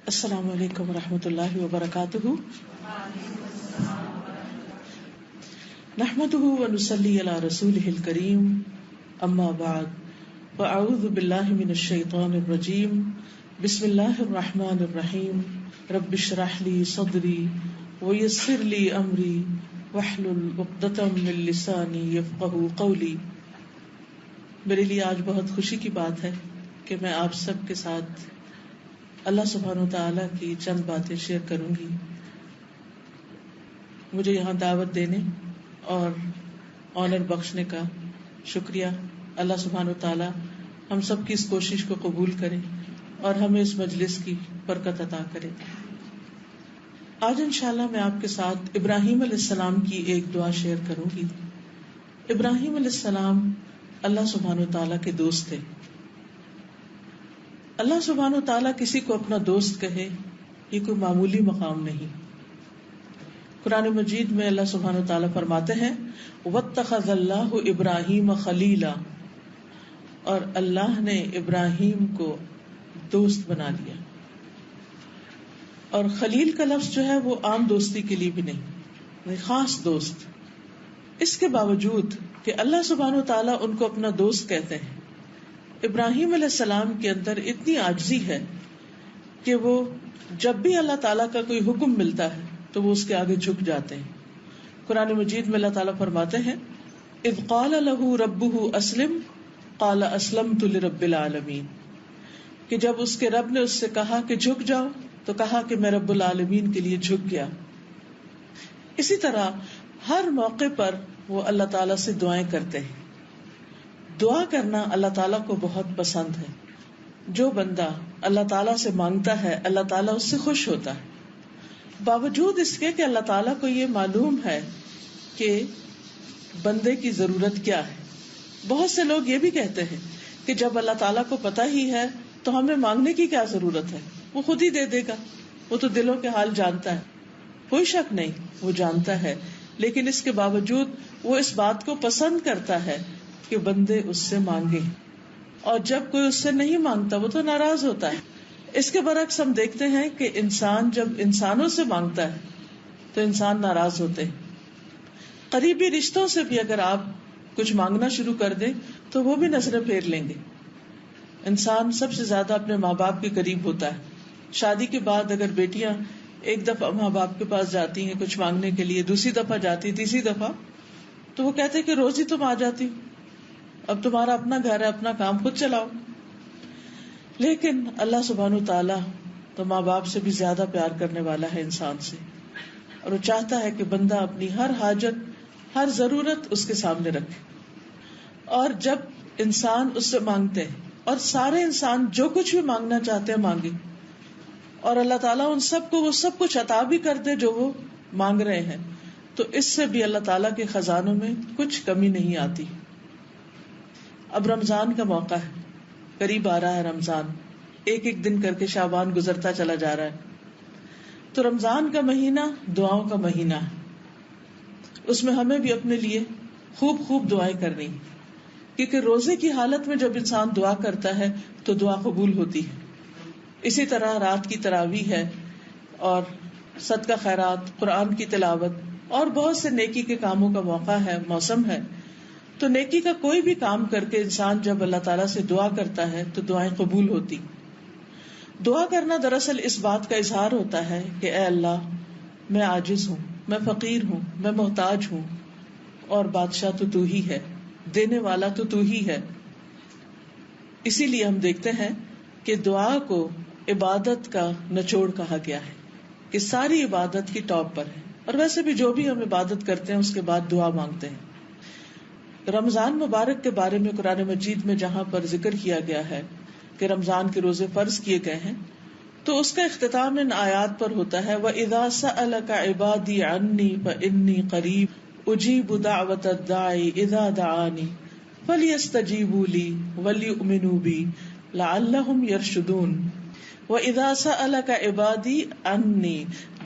السلام علیکم ورحمۃ اللہ وبرکاتہ. نحمده ونصلي على رسوله الكريم اما بعد فاعوذ باللہ من الشیطان الرجیم. بسم اللہ الرحمن الرحیم. رب اشرح لي صدری ويسر لي امری واحلل عقدۃ من لسانی یفقهوا قولی. میرے لیے آج بہت خوشی کی بات ہے کہ میں آپ سب کے ساتھ اللہ سبحانہ و تعالیٰ کی چند باتیں شیئر کروں گی. مجھے یہاں دعوت دینے اور آنر بخشنے کا شکریہ. اللہ سبحانہ و تعالیٰ ہم سب کی اس کوشش کو قبول کرے اور ہمیں اس مجلس کی برکت عطا کرے. آج انشاءاللہ میں آپ کے ساتھ ابراہیم علیہ السلام کی ایک دعا شیئر کروں گی. ابراہیم علیہ السلام اللہ سبحانہ و تعالیٰ کے دوست تھے. اللہ سبحانہ و تعالیٰ کسی کو اپنا دوست کہے یہ کوئی معمولی مقام نہیں. قرآن مجید میں اللہ سبحانہ و تعالیٰ فرماتے ہیں وَاتَّخَذَ اللَّهُ إِبْرَاهِيمَ خَلِيلًا، اور اللہ نے ابراہیم کو دوست بنا لیا. اور خلیل کا لفظ جو ہے وہ عام دوستی کے لیے بھی نہیں، خاص دوست. اس کے باوجود کہ اللہ سبحانہ و تعالیٰ ان کو اپنا دوست کہتے ہیں، ابراہیم علیہ السلام کے اندر اتنی عاجزی ہے کہ وہ جب بھی اللہ تعالیٰ کا کوئی حکم ملتا ہے تو وہ اس کے آگے جھک جاتے ہیں. قرآن مجید میں اللہ تعالیٰ فرماتے ہیں اذ قال له ربه اسلم قال اسلمت لرب العالمین، کہ جب اس کے رب نے اس سے کہا کہ جھک جاؤ تو کہا کہ میں رب العالمین کے لیے جھک گیا. اسی طرح ہر موقع پر وہ اللہ تعالیٰ سے دعائیں کرتے ہیں. دعا کرنا اللہ تعالیٰ کو بہت پسند ہے. جو بندہ اللہ تعالیٰ سے مانگتا ہے اللہ تعالیٰ اس سے خوش ہوتا ہے، باوجود اس کے کہ اللہ تعالیٰ کو یہ معلوم ہے کہ بندے کی ضرورت کیا ہے. بہت سے لوگ یہ بھی کہتے ہیں کہ جب اللہ تعالیٰ کو پتہ ہی ہے تو ہمیں مانگنے کی کیا ضرورت ہے، وہ خود ہی دے دے گا، وہ تو دلوں کے حال جانتا ہے. کوئی شک نہیں، وہ جانتا ہے، لیکن اس کے باوجود وہ اس بات کو پسند کرتا ہے کہ بندے اس سے مانگے. اور جب کوئی اس سے نہیں مانگتا وہ تو ناراض ہوتا ہے. اس کے برعکس ہم دیکھتے ہیں کہ انسان جب انسانوں سے مانگتا ہے تو انسان ناراض ہوتے ہیں. قریبی رشتوں سے بھی اگر آپ کچھ مانگنا شروع کر دیں تو وہ بھی نظریں پھیر لیں گے. انسان سب سے زیادہ اپنے ماں باپ کے قریب ہوتا ہے. شادی کے بعد اگر بیٹیاں ایک دفعہ ماں باپ کے پاس جاتی ہیں کچھ مانگنے کے لیے، دوسری دفعہ جاتی، تیسری دفعہ، تو وہ کہتے ہیں کہ روز ہی تم آ جاتی، اب تمہارا اپنا گھر ہے، اپنا کام خود چلاؤ. لیکن اللہ سبحانہ تعالیٰ تو ماں باپ سے بھی زیادہ پیار کرنے والا ہے انسان سے، اور وہ چاہتا ہے کہ بندہ اپنی ہر حاجت، ہر ضرورت اس کے سامنے رکھے. اور جب انسان اس سے مانگتے ہیں، اور سارے انسان جو کچھ بھی مانگنا چاہتے ہیں مانگے، اور اللہ تعالیٰ ان سب کو وہ سب کچھ عطا بھی کر دے جو وہ مانگ رہے ہیں، تو اس سے بھی اللہ تعالیٰ کے خزانوں میں کچھ کمی نہیں آتی. اب رمضان کا موقع ہے، قریب آ رہا ہے رمضان، ایک ایک دن کر کے شعبان گزرتا چلا جا رہا ہے. تو رمضان کا مہینہ دعاؤں کا مہینہ ہے. اس میں ہمیں بھی اپنے لیے خوب خوب دعائیں کرنی، کیونکہ روزے کی حالت میں جب انسان دعا کرتا ہے تو دعا قبول ہوتی ہے. اسی طرح رات کی تراویح ہے، اور صدقہ خیرات، قرآن کی تلاوت، اور بہت سے نیکی کے کاموں کا موقع ہے، موسم ہے. تو نیکی کا کوئی بھی کام کر کے انسان جب اللہ تعالیٰ سے دعا کرتا ہے تو دعائیں قبول ہوتی. دعا کرنا دراصل اس بات کا اظہار ہوتا ہے کہ اے اللہ، میں عاجز ہوں، میں فقیر ہوں، میں محتاج ہوں، اور بادشاہ تو ہی ہے، دینے والا تو ہی ہے. اسی لیے ہم دیکھتے ہیں کہ دعا کو عبادت کا نچوڑ کہا گیا ہے، کہ ساری عبادت کی ٹاپ پر ہے. اور ویسے بھی جو بھی ہم عبادت کرتے ہیں اس کے بعد دعا مانگتے ہیں. رمضان مبارک کے بارے میں قرآن مجید میں جہاں پر ذکر کیا گیا ہے کہ رمضان کے روزے فرض کیے گئے ہیں، تو اس کا اختتام ان آیات پر ہوتا ہے وَإِذَا سَأَلَكَ عِبَادِي عَنِّي فَإِنِّي قَرِيبٌ أُجِيبُ دَعْوَةَ الدَّاعِ إِذَا دَعَانِ فَلْيَسْتَجِيبُوا لِي وَلْيُؤْمِنُوا بِي لَعَلَّهُمْ يَرْشُدُونَ. وَإِذَا سَأَلَكَ عِبَادِي عَنِّي،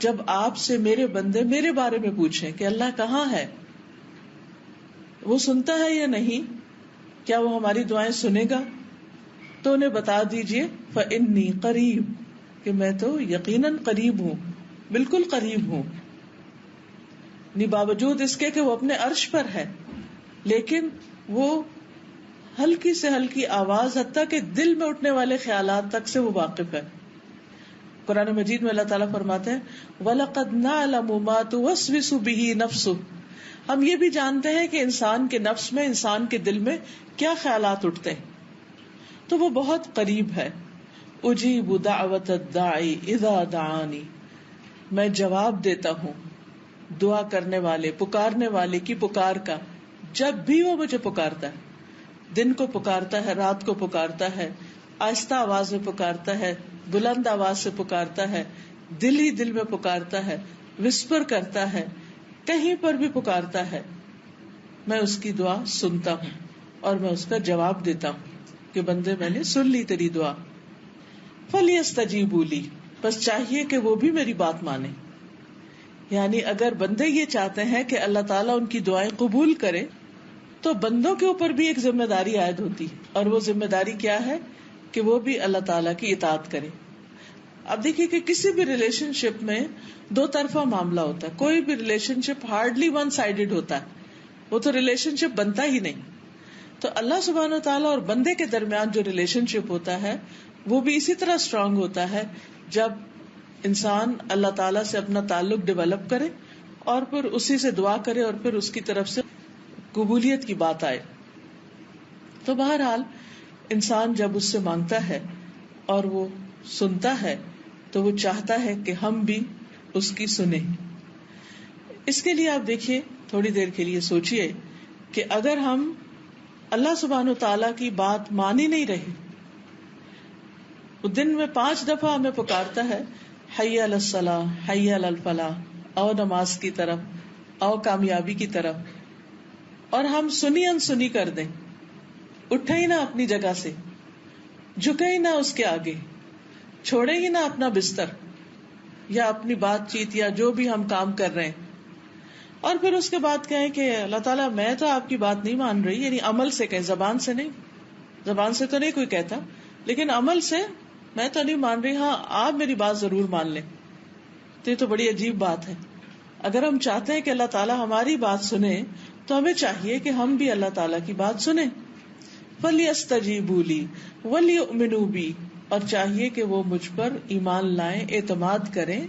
جب آپ سے میرے بندے میرے بارے میں پوچھیں کہ اللہ کہاں ہے، وہ سنتا ہے یا نہیں، کیا وہ ہماری دعائیں سنے گا، تو انہیں بتا دیجئے فَإِنِّي قریب، کہ میں تو یقیناً قریب ہوں، بالکل قریب ہوں. باوجود اس کے کہ وہ اپنے عرش پر ہے، لیکن وہ ہلکی سے ہلکی آواز حتیٰ کہ دل میں اٹھنے والے خیالات تک سے وہ واقف ہے. قرآن مجید میں اللہ تعالیٰ فرماتے ہیں وَلَقَدْ نَعْلَمُ مَا تُوَسْوِسُ بِهِ نَفْسُهُ، ہم یہ بھی جانتے ہیں کہ انسان کے نفس میں، انسان کے دل میں کیا خیالات اٹھتے ہیں. تو وہ بہت قریب ہے. اجیب دعوت الداعی اذا دعانی، میں جواب دیتا ہوں دعا کرنے والے، پکارنے والے کی پکار کا جب بھی وہ مجھے پکارتا ہے. دن کو پکارتا ہے، رات کو پکارتا ہے، آہستہ آواز میں پکارتا ہے، بلند آواز سے پکارتا ہے، دل ہی دل میں پکارتا ہے، وسپر کرتا ہے، کہیں پر بھی پکارتا ہے. میں اس کی دعا سنتا ہوں اور میں اس کا جواب دیتا ہوں کہ بندے میں نے سن لی تیری دعا. فَلْيَسْتَجِيبُوا لِي، بس چاہیے کہ وہ بھی میری بات مانے. یعنی اگر بندے یہ چاہتے ہیں کہ اللہ تعالیٰ ان کی دعائیں قبول کرے تو بندوں کے اوپر بھی ایک ذمہ داری عائد ہوتی ہے، اور وہ ذمہ داری کیا ہے کہ وہ بھی اللہ تعالیٰ کی اطاعت کرے. اب دیکھیے کہ کسی بھی ریلیشن شپ میں دو طرفہ معاملہ ہوتا ہے. کوئی بھی ریلیشن شپ ہارڈلی ون سائیڈڈ ہوتا ہے، وہ تو ریلیشن شپ بنتا ہی نہیں. تو اللہ سبحانہ و تعالیٰ اور بندے کے درمیان جو ریلیشن شپ ہوتا ہے وہ بھی اسی طرح اسٹرانگ ہوتا ہے جب انسان اللہ تعالیٰ سے اپنا تعلق ڈیولپ کرے اور پھر اسی سے دعا کرے اور پھر اس کی طرف سے قبولیت کی بات آئے. تو بہرحال انسان جب اس سے مانگتا ہے اور وہ سنتا ہے تو وہ چاہتا ہے کہ ہم بھی اس کی سنیں. اس کے لیے آپ دیکھیے، تھوڑی دیر کے لیے سوچئے کہ اگر ہم اللہ سبحانہ تعالیٰ کی بات مان ہی نہیں رہے، وہ دن میں 5 دفعہ ہمیں پکارتا ہے حی علی الصلاۃ، حی علی الفلاح، آؤ نماز کی طرف، آؤ کامیابی کی طرف، اور ہم سنی انسنی کر دیں، اٹھے ہی نہ اپنی جگہ سے، جھکے ہی نہ اس کے آگے، چھوڑے ہی نہ اپنا بستر یا اپنی بات چیت یا جو بھی ہم کام کر رہے ہیں، اور پھر اس کے بعد کہیں کہ اللہ تعالیٰ میں تو آپ کی بات نہیں مان رہی. یعنی عمل سے کہیں، زبان سے نہیں، زبان سے تو نہیں کوئی کہتا، لیکن عمل سے میں تو نہیں مان رہی، ہاں آپ میری بات ضرور مان لیں. تو یہ تو بڑی عجیب بات ہے. اگر ہم چاہتے ہیں کہ اللہ تعالیٰ ہماری بات سنے تو ہمیں چاہیے کہ ہم بھی اللہ تعالیٰ کی بات سنیں. فَلْيَسْتَجِيبُوا لِي وَلْيُؤْمِنُوا بِي، اور چاہیے کہ وہ مجھ پر ایمان لائیں، اعتماد کریں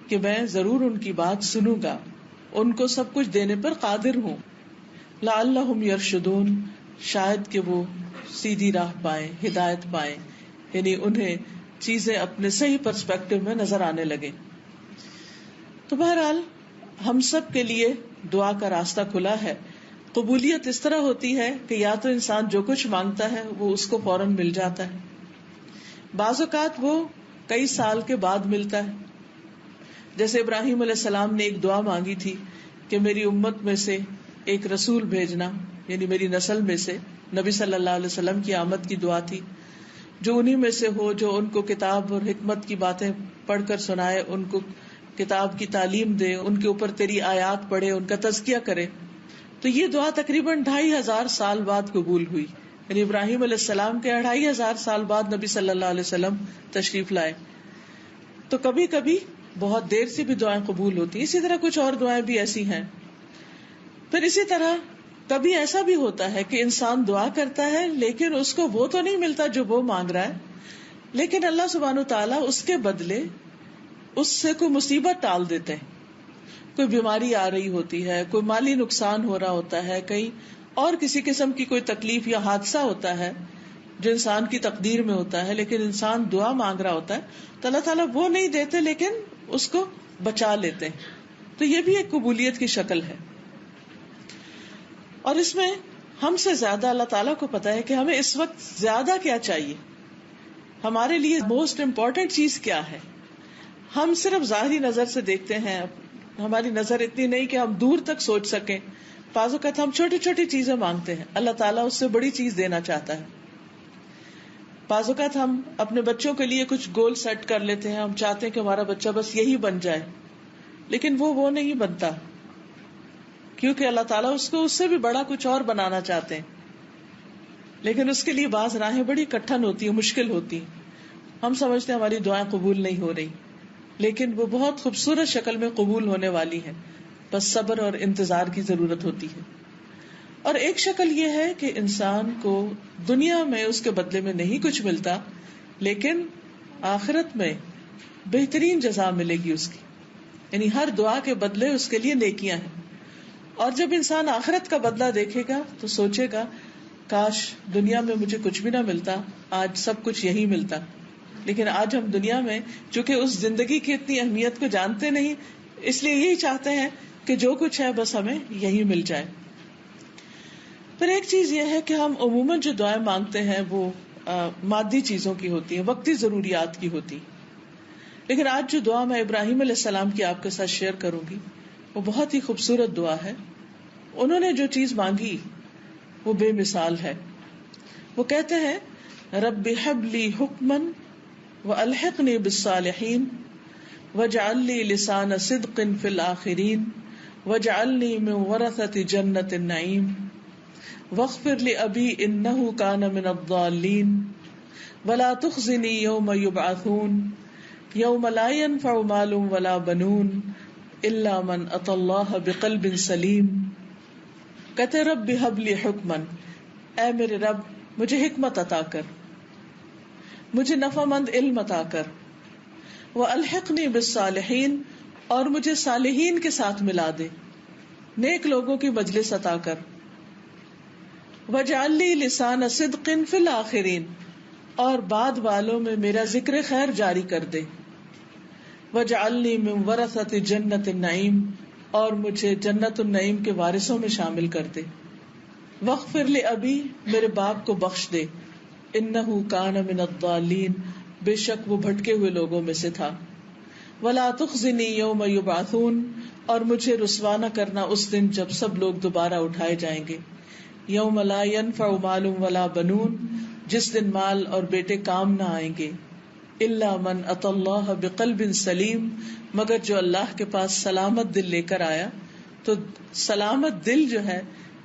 کہ میں ضرور ان کی بات سنوں گا، ان کو سب کچھ دینے پر قادر ہوں. لَعَلَّهُمْ يَرْشُدُونَ، شاید کہ وہ سیدھی راہ پائیں، ہدایت پائیں، یعنی انہیں چیزیں اپنے صحیح پرسپیکٹو میں نظر آنے لگے. تو بہرحال ہم سب کے لیے دعا کا راستہ کھلا ہے. قبولیت اس طرح ہوتی ہے کہ یا تو انسان جو کچھ مانگتا ہے وہ اس کو فوراً مل جاتا ہے، بعض اوقات وہ کئی سال کے بعد ملتا ہے. جیسے ابراہیم علیہ السلام نے ایک دعا مانگی تھی کہ میری امت میں سے ایک رسول بھیجنا، یعنی میری نسل میں سے نبی صلی اللہ علیہ وسلم کی آمد کی دعا تھی، جو انہی میں سے ہو جو ان کو کتاب اور حکمت کی باتیں پڑھ کر سنائے، ان کو کتاب کی تعلیم دے، ان کے اوپر تیری آیات پڑھے، ان کا تزکیہ کرے. تو یہ دعا تقریباً 2500 سال بعد قبول ہوئی. یعنی ابراہیم علیہ السلام کے 2500 سال بعد نبی صلی اللہ علیہ وسلم تشریف لائے. تو کبھی کبھی بہت دیر سے بھی دعائیں قبول ہوتی. اسی طرح کچھ اور دعائیں بھی ایسی ہیں. پھر اسی طرح کبھی ایسا بھی ہوتا ہے کہ انسان دعا کرتا ہے لیکن اس کو وہ تو نہیں ملتا جو وہ مانگ رہا ہے، لیکن اللہ سبحانہ تعالیٰ اس کے بدلے اس سے کوئی مصیبت ٹال دیتے ہیں. کوئی بیماری آ رہی ہوتی ہے، کوئی مالی نقصان ہو رہا ہوتا ہے، کہیں اور کسی قسم کی کوئی تکلیف یا حادثہ ہوتا ہے جو انسان کی تقدیر میں ہوتا ہے، لیکن انسان دعا مانگ رہا ہوتا ہے تو اللہ تعالیٰ وہ نہیں دیتے لیکن اس کو بچا لیتے ہیں. تو یہ بھی ایک قبولیت کی شکل ہے. اور اس میں ہم سے زیادہ اللہ تعالیٰ کو پتا ہے کہ ہمیں اس وقت زیادہ کیا چاہیے، ہمارے لیے موسٹ امپورٹنٹ چیز کیا ہے. ہم صرف ظاہری نظر سے دیکھتے ہیں، ہماری نظر اتنی نہیں کہ ہم دور تک سوچ سکیں. بعض اوقات ہم چھوٹی چھوٹی چیزیں مانگتے ہیں، اللہ تعالیٰ اس سے بڑی چیز دینا چاہتا ہے. بعض اوقات ہم اپنے بچوں کے لیے کچھ گول سیٹ کر لیتے ہیں، ہم چاہتے ہیں کہ ہمارا بچہ بس یہی بن جائے، لیکن وہ نہیں بنتا، کیونکہ اللہ تعالیٰ اس کو اس سے بھی بڑا کچھ اور بنانا چاہتے ہیں. لیکن اس کے لیے بعض راہیں بڑی کٹھن ہوتی ہیں، مشکل ہوتی ہیں. ہم سمجھتے ہیں ہماری دعائیں قبول نہیں ہو رہی، لیکن وہ بہت خوبصورت شکل میں قبول ہونے والی ہیں، بس صبر اور انتظار کی ضرورت ہوتی ہے. اور ایک شکل یہ ہے کہ انسان کو دنیا میں اس کے بدلے میں نہیں کچھ ملتا، لیکن آخرت میں بہترین جزا ملے گی اس کی، یعنی ہر دعا کے بدلے اس کے لیے نیکیاں ہیں. اور جب انسان آخرت کا بدلہ دیکھے گا تو سوچے گا کاش دنیا میں مجھے کچھ بھی نہ ملتا، آج سب کچھ یہی ملتا. لیکن آج ہم دنیا میں چونکہ اس زندگی کی اتنی اہمیت کو جانتے نہیں، اس لیے یہی چاہتے ہیں کہ جو کچھ ہے بس ہمیں یہی مل جائے. پھر ایک چیز یہ ہے کہ ہم عموماً جو دعائیں مانگتے ہیں وہ مادی چیزوں کی ہوتی ہیں، وقتی ضروریات کی ہوتی. لیکن آج جو دعا میں ابراہیم علیہ السلام کی آپ کے ساتھ شیئر کروں گی وہ بہت ہی خوبصورت دعا ہے. انہوں نے جو چیز مانگی وہ بے مثال ہے. وہ کہتے ہیں رب ہب لی حکمن والحقنی بالصالحین واجعل لی لسان صدق فی الآخرین واجعلنی من ورثۃ جنۃ النعیم واغفر لأبی انہ کان من الضالین ولا تخزنی یوم یبعثون یوم لا ينفع مال ولا بنون الا من اتى اللہ بقلب سلیم. کہتے رب ہب لی حکمن، اے میرے رب مجھے حکمت عطا کر، مجھے نفع مند علم عطا کر، والحقنی بالصالحین اور مجھے صالحین کے ساتھ ملا دے، نیک لوگوں کی مجلس عطا کر، واجعل لی لسان صدق فی الآخرین اور بعد والوں میں میرا ذکر خیر جاری کر دے، واجعلنی من ورثۃ جنۃ النعیم اور مجھے جنت النعیم کے وارثوں میں شامل کر دے، واغفر لأبی میرے باپ کو بخش دے، انہ کان من الضالین بے شک وہ بھٹکے ہوئے لوگوں میں سے تھا، ولا تخزنی یوم یبعثون اور مجھے رسوا نہ کرنا اس دن جب سب لوگ دوبارہ اٹھائے جائیں گے، یوم لا ينفع مال ولا بنون جس دن مال اور بیٹے کام نہ آئیں گے، الا من اتى اللہ بقلب سلیم مگر جو اللہ کے پاس سلامت دل لے کر آیا. تو سلامت دل جو ہے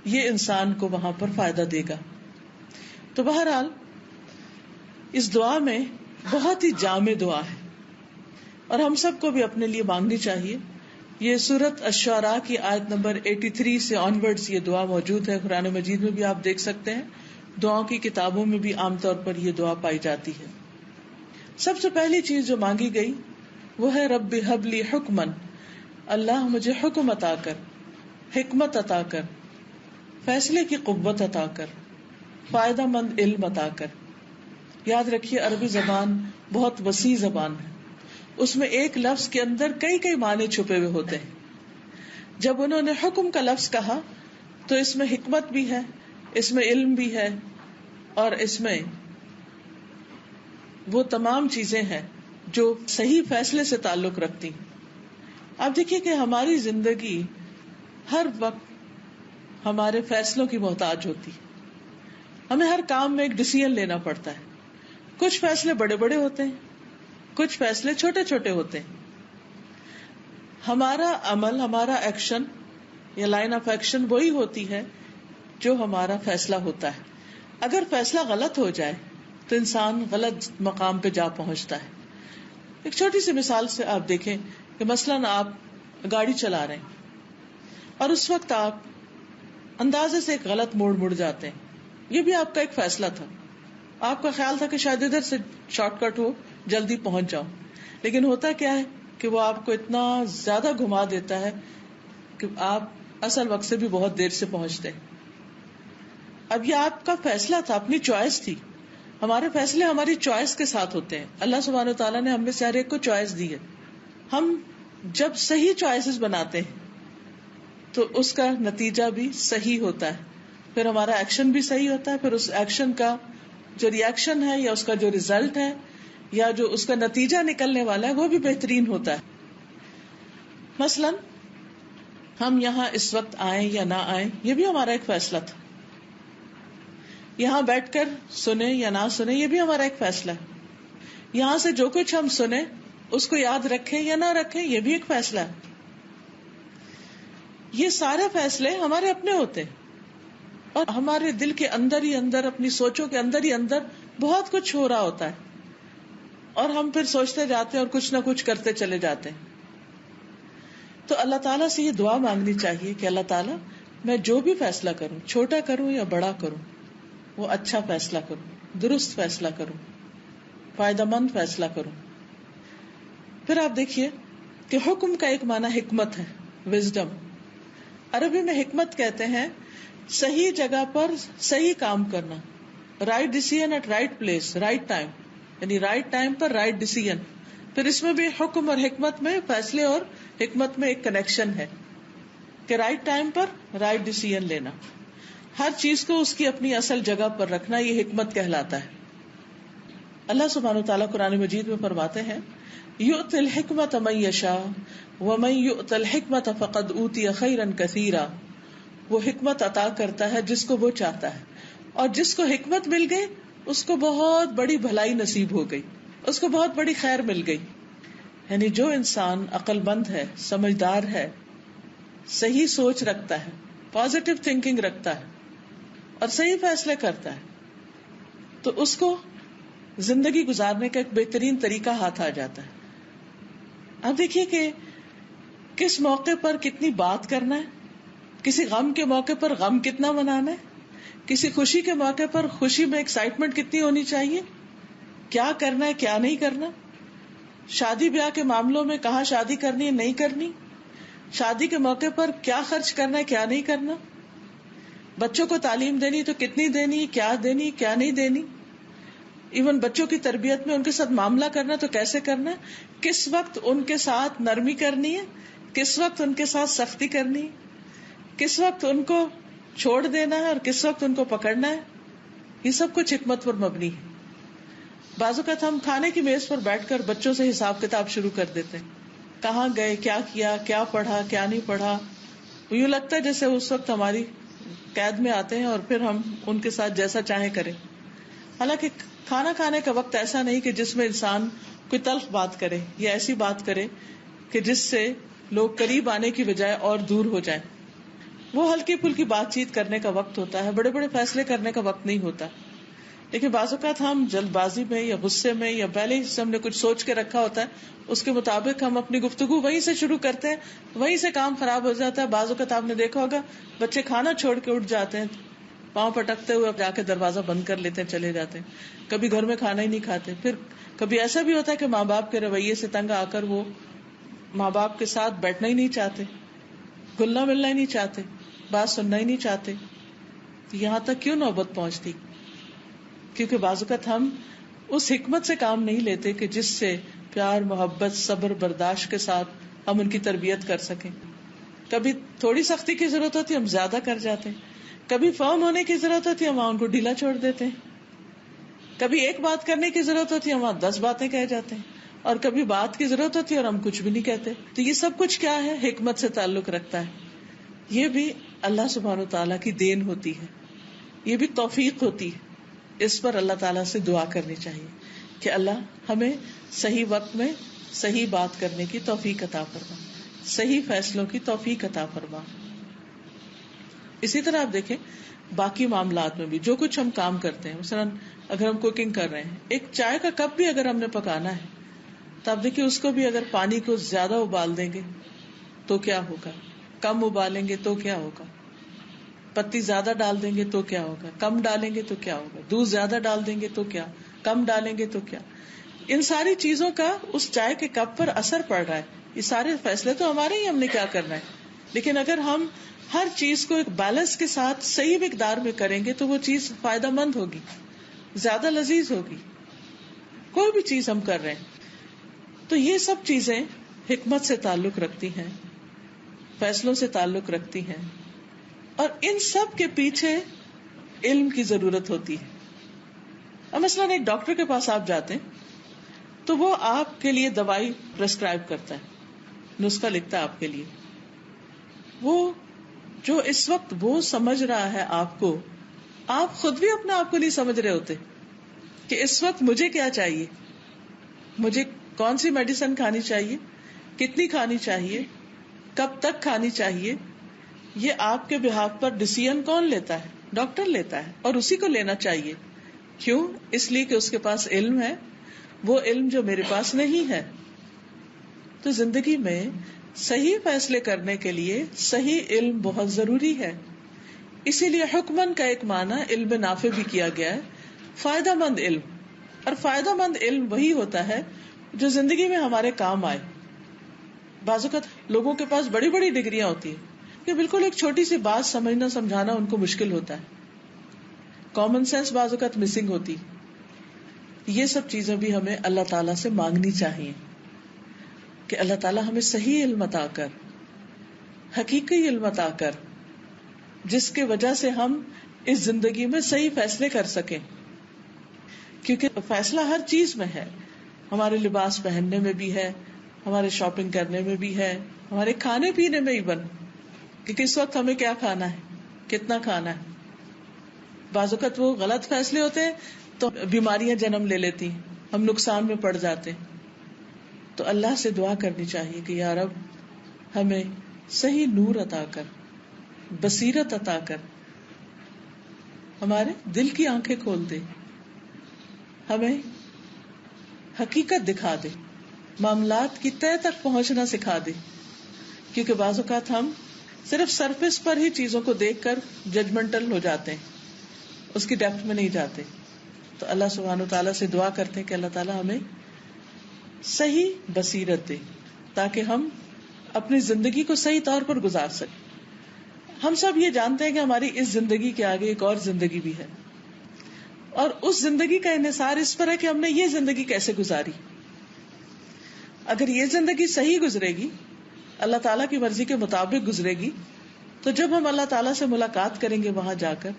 یہ انسان کو وہاں پر فائدہ دے گا. تو بہرحال اس دعا میں بہت ہی جامع دعا ہے اور ہم سب کو بھی اپنے لیے مانگنی چاہیے. یہ سورۃ الشعراء کی آیت نمبر 83 سے آنورڈز یہ دعا موجود ہے. قرآن مجید میں بھی آپ دیکھ سکتے ہیں، دعاؤں کی کتابوں میں بھی عام طور پر یہ دعا پائی جاتی ہے. سب سے پہلی چیز جو مانگی گئی وہ ہے رب ہب لی حکمن، اللہ مجھے حکم عطا کر، حکمت عطا کر، فیصلے کی قوت عطا کر، فائدہ مند علم عطا کر. یاد رکھیے عربی زبان بہت وسیع زبان ہے، اس میں ایک لفظ کے اندر کئی معنی چھپے ہوئے ہوتے ہیں. جب انہوں نے حکم کا لفظ کہا تو اس میں حکمت بھی ہے، اس میں علم بھی ہے، اور اس میں وہ تمام چیزیں ہیں جو صحیح فیصلے سے تعلق رکھتی ہیں. آپ دیکھیے کہ ہماری زندگی ہر وقت ہمارے فیصلوں کی محتاج ہوتی ہے. ہمیں ہر کام میں ایک ڈیسیژن لینا پڑتا ہے. کچھ فیصلے بڑے بڑے ہوتے ہیں، کچھ فیصلے چھوٹے چھوٹے ہوتے ہیں. ہمارا عمل، ہمارا ایکشن یا لائن آف ایکشن وہی ہوتی ہے جو ہمارا فیصلہ ہوتا ہے. اگر فیصلہ غلط ہو جائے تو انسان غلط مقام پہ جا پہنچتا ہے. ایک چھوٹی سی مثال سے آپ دیکھیں کہ مثلاً آپ گاڑی چلا رہے ہیں اور اس وقت آپ اندازے سے ایک غلط موڑ مڑ جاتے ہیں. یہ بھی آپ کا ایک فیصلہ تھا، آپ کا خیال تھا کہ شاید ادھر سے شارٹ کٹ ہو، جلدی پہنچ جاؤ، لیکن ہوتا کیا ہے کہ وہ آپ کو اتنا زیادہ گھما دیتا ہے کہ آپ اصل وقت سے بھی بہت دیر سے پہنچتے ہیں. اب یہ آپ کا فیصلہ تھا، اپنی چوائس تھی. ہمارے فیصلے ہماری چوائس کے ساتھ ہوتے ہیں. اللہ سبحانہ و تعالیٰ نے ہم میں سے ہر ایک کو چوائس دی ہے. ہم جب صحیح چوائسز بناتے ہیں تو اس کا نتیجہ بھی صحیح ہوتا ہے، پھر ہمارا ایکشن بھی صحیح ہوتا ہے، پھر اس ایکشن کا جو ریئیکشن ہے یا اس کا جو ریزلٹ ہے یا جو اس کا نتیجہ نکلنے والا ہے وہ بھی بہترین ہوتا ہے. مثلاً ہم یہاں اس وقت آئیں یا نہ آئیں یہ بھی ہمارا ایک فیصلہ تھا. یہاں بیٹھ کر سنیں یا نہ سنیں یہ بھی ہمارا ایک فیصلہ ہے. یہاں سے جو کچھ ہم سنیں اس کو یاد رکھیں یا نہ رکھیں یہ بھی ایک فیصلہ ہے. یہ سارے فیصلے ہمارے اپنے ہوتے ہیں اور ہمارے دل کے اندر ہی اندر، اپنی سوچوں کے اندر ہی اندر بہت کچھ ہو رہا ہوتا ہے. اور ہم پھر سوچتے جاتے ہیں اور کچھ نہ کچھ کرتے چلے جاتے ہیں. تو اللہ تعالیٰ سے یہ دعا مانگنی چاہیے کہ اللہ تعالیٰ میں جو بھی فیصلہ کروں، چھوٹا کروں یا بڑا کروں، وہ اچھا فیصلہ کروں، درست فیصلہ کروں، فائدہ مند فیصلہ کروں. پھر آپ دیکھیے کہ حکم کا ایک معنی حکمت ہے، وزڈم. عربی میں حکمت کہتے ہیں صحیح جگہ پر صحیح کام کرنا، right decision at right place, right time, یعنی رائٹ ٹائم پر رائٹ ڈیسیژن. پھر اس میں بھی حکم اور حکمت میں، فیصلے اور حکمت میں ایک کنیکشن ہے کہ رائٹ ٹائم پر رائٹ ڈیسیژن لینا، ہر چیز کو اس کی اپنی اصل جگہ پر رکھنا، یہ حکمت کہلاتا ہے. اللہ سبحانہ و تعالیٰ قرآن مجید میں فرماتے ہیں یؤتی الحکمۃ من یشاء ومن یؤت الحکمۃ فقد اوتی خیرا کثیرا. وہ حکمت عطا کرتا ہے جس کو وہ چاہتا ہے، اور جس کو حکمت مل گئی اس کو بہت بڑی بھلائی نصیب ہو گئی، اس کو بہت بڑی خیر مل گئی. یعنی جو انسان عقل مند ہے، سمجھدار ہے، صحیح سوچ رکھتا ہے، پازیٹو تھنکنگ رکھتا ہے اور صحیح فیصلے کرتا ہے، تو اس کو زندگی گزارنے کا ایک بہترین طریقہ ہاتھ آ جاتا ہے. اب دیکھیے کہ کس موقع پر کتنی بات کرنا ہے، کسی غم کے موقع پر غم کتنا منانا ہے، کسی خوشی کے موقع پر خوشی میں ایکسائٹمنٹ کتنی ہونی چاہیے، کیا کرنا ہے کیا نہیں کرنا، شادی بیاہ کے معاملوں میں کہاں شادی کرنی ہے نہیں کرنی، شادی کے موقع پر کیا خرچ کرنا ہے کیا نہیں کرنا، بچوں کو تعلیم دینی تو کتنی دینی، کیا دینی کیا نہیں دینی، ایون بچوں کی تربیت میں ان کے ساتھ معاملہ کرنا تو کیسے کرنا ہے، کس وقت ان کے ساتھ نرمی کرنی ہے، کس وقت ان کے ساتھ سختی کرنی ہے، کس وقت ان کو چھوڑ دینا ہے اور کس وقت ان کو پکڑنا ہے. یہ سب کچھ حکمت پر مبنی ہے. بعض اوقات ہم کھانے کی میز پر بیٹھ کر بچوں سے حساب کتاب شروع کر دیتے ہیں، کہاں گئے، کیا کیا، کیا پڑھا کیا نہیں پڑھا. یوں لگتا ہے جیسے اس وقت ہماری قید میں آتے ہیں اور پھر ہم ان کے ساتھ جیسا چاہیں کریں. حالانکہ کھانا کھانے کا وقت ایسا نہیں کہ جس میں انسان کوئی تلخ بات کرے یا ایسی بات کرے کہ جس سے لوگ قریب آنے کی بجائے اور دور ہو جائیں. وہ ہلکی پھلکی بات چیت کرنے کا وقت ہوتا ہے، بڑے بڑے فیصلے کرنے کا وقت نہیں ہوتا. لیکن بعض اوقات ہم جلد بازی میں یا غصے میں یا پہلے ہی ہم نے کچھ سوچ کے رکھا ہوتا ہے، اس کے مطابق ہم اپنی گفتگو وہیں سے شروع کرتے ہیں، وہیں سے کام خراب ہو جاتا ہے. بعض اوقات آپ نے دیکھا ہوگا بچے کھانا چھوڑ کے اٹھ جاتے ہیں، پاؤں پٹکتے ہوئے جا کے دروازہ بند کر لیتے ہیں، چلے جاتے ہیں. کبھی گھر میں کھانا ہی نہیں کھاتے. پھر کبھی ایسا بھی ہوتا ہے کہ ماں باپ کے رویے سے تنگ آ کر وہ ماں باپ کے ساتھ بیٹھنا ہی نہیں چاہتے، گلنا ملنا ہی نہیں چاہتے، بات سننا ہی نہیں چاہتے. یہاں تک کیوں نوبت پہنچتی؟ کیونکہ بعض اوقات ہم اس حکمت سے کام نہیں لیتے کہ جس سے پیار، محبت، صبر، برداشت کے ساتھ ہم ان کی تربیت کر سکیں. کبھی تھوڑی سختی کی ضرورت ہوتی ہے، ہم زیادہ کر جاتے ہیں. کبھی فرم ہونے کی ضرورت ہوتی ہے، ہم ان کو ڈھیلا چھوڑ دیتے ہیں. کبھی ایک بات کرنے کی ضرورت ہوتی ہے، ہم 10 باتیں کہہ جاتے ہیں. اور کبھی بات کی ضرورت ہوتی ہے اور ہم کچھ بھی نہیں کہتے. تو یہ سب کچھ کیا ہے؟ حکمت سے تعلق رکھتا ہے. یہ بھی اللہ سبحانہ وتعالیٰ کی دین ہوتی ہے، یہ بھی توفیق ہوتی ہے. اس پر اللہ تعالیٰ سے دعا کرنی چاہیے کہ اللہ ہمیں صحیح وقت میں صحیح بات کرنے کی توفیق عطا فرما، صحیح فیصلوں کی توفیق عطا فرما. اسی طرح آپ دیکھیں باقی معاملات میں بھی جو کچھ ہم کام کرتے ہیں، مثلا اگر ہم کوکنگ کر رہے ہیں، ایک چائے کا کپ بھی اگر ہم نے پکانا ہے تو آپ دیکھیں اس کو بھی اگر پانی کو زیادہ ابال دیں گے تو کیا ہوگا، کم ابالیں گے تو کیا ہوگا، پتی زیادہ ڈال دیں گے تو کیا ہوگا، کم ڈالیں گے تو کیا ہوگا، دودھ زیادہ ڈال دیں گے تو کیا، کم ڈالیں گے تو کیا. ان ساری چیزوں کا اس چائے کے کپ پر اثر پڑ رہا ہے. یہ سارے فیصلے تو ہمارے ہی، ہم نے کیا کرنا ہے. لیکن اگر ہم ہر چیز کو ایک بیلنس کے ساتھ صحیح مقدار میں کریں گے تو وہ چیز فائدہ مند ہوگی، زیادہ لذیذ ہوگی. کوئی بھی چیز ہم کر رہے ہیں تو یہ سب چیزیں حکمت سے تعلق رکھتی ہیں، فیصلوں سے تعلق رکھتی ہیں، اور ان سب کے پیچھے علم کی ضرورت ہوتی ہے. اب مثلاً ایک ڈاکٹر کے پاس آپ جاتے ہیں تو وہ آپ کے لیے دوائی پرسکرائب کرتا ہے، نسخہ لکھتا ہے آپ کے لیے. وہ جو اس وقت وہ سمجھ رہا ہے آپ کو، آپ خود بھی اپنا آپ کو نہیں سمجھ رہے ہوتے کہ اس وقت مجھے کیا چاہیے، مجھے کون سی میڈیسن کھانی چاہیے، کتنی کھانی چاہیے، کب تک کھانی چاہیے. یہ آپ کے بہاف پر ڈیسیژن کون لیتا ہے؟ ڈاکٹر لیتا ہے، اور اسی کو لینا چاہیے. کیوں؟ اس لیے کہ اس کے پاس علم ہے، وہ علم جو میرے پاس نہیں ہے. تو زندگی میں صحیح فیصلے کرنے کے لیے صحیح علم بہت ضروری ہے. اسی لیے حکمن کا ایک معنی علم نافع بھی کیا گیا ہے، فائدہ مند علم. اور فائدہ مند علم وہی ہوتا ہے جو زندگی میں ہمارے کام آئے. بعض اوقات لوگوں کے پاس بڑی بڑی ڈگریاں ہوتی ہیں کہ بالکل ایک چھوٹی سی بات سمجھنا سمجھانا ان کو مشکل ہوتا ہے. کامن سینس بعض اوقات مسنگ ہوتی. یہ سب چیزیں بھی ہمیں اللہ تعالیٰ سے مانگنی چاہیے کہ اللہ تعالیٰ ہمیں صحیح علم عطا کر، حقیقی علم عطا کر، جس کی وجہ سے ہم اس زندگی میں صحیح فیصلے کر سکیں. کیونکہ فیصلہ ہر چیز میں ہے، ہمارے لباس پہننے میں بھی ہے، ہمارے شاپنگ کرنے میں بھی ہے، ہمارے کھانے پینے میں ایون کہ کس وقت ہمیں کیا کھانا ہے، کتنا کھانا ہے. بعض اوقات وہ غلط فیصلے ہوتے ہیں تو بیماریاں جنم لے لیتی ہیں، ہم نقصان میں پڑ جاتے ہیں. تو اللہ سے دعا کرنی چاہیے کہ یا رب ہمیں صحیح نور عطا کر، بصیرت عطا کر، ہمارے دل کی آنکھیں کھول دے، ہمیں حقیقت دکھا دے، معاملات کی تہہ تک پہنچنا سکھا دے. کیونکہ بعض اوقات ہم صرف سرفیس پر ہی چیزوں کو دیکھ کر ججمنٹل ہو جاتے ہیں، اس کی ڈیپتھ میں نہیں جاتے. تو اللہ سبحانہ وتعالیٰ سے دعا کرتے ہیں کہ اللہ تعالیٰ ہمیں صحیح بصیرت دے تاکہ ہم اپنی زندگی کو صحیح طور پر گزار سکیں. ہم سب یہ جانتے ہیں کہ ہماری اس زندگی کے آگے ایک اور زندگی بھی ہے، اور اس زندگی کا انحصار اس پر ہے کہ ہم نے یہ زندگی کیسے گزاری. اگر یہ زندگی صحیح گزرے گی، اللہ تعالیٰ کی مرضی کے مطابق گزرے گی، تو جب ہم اللہ تعالیٰ سے ملاقات کریں گے وہاں جا کر،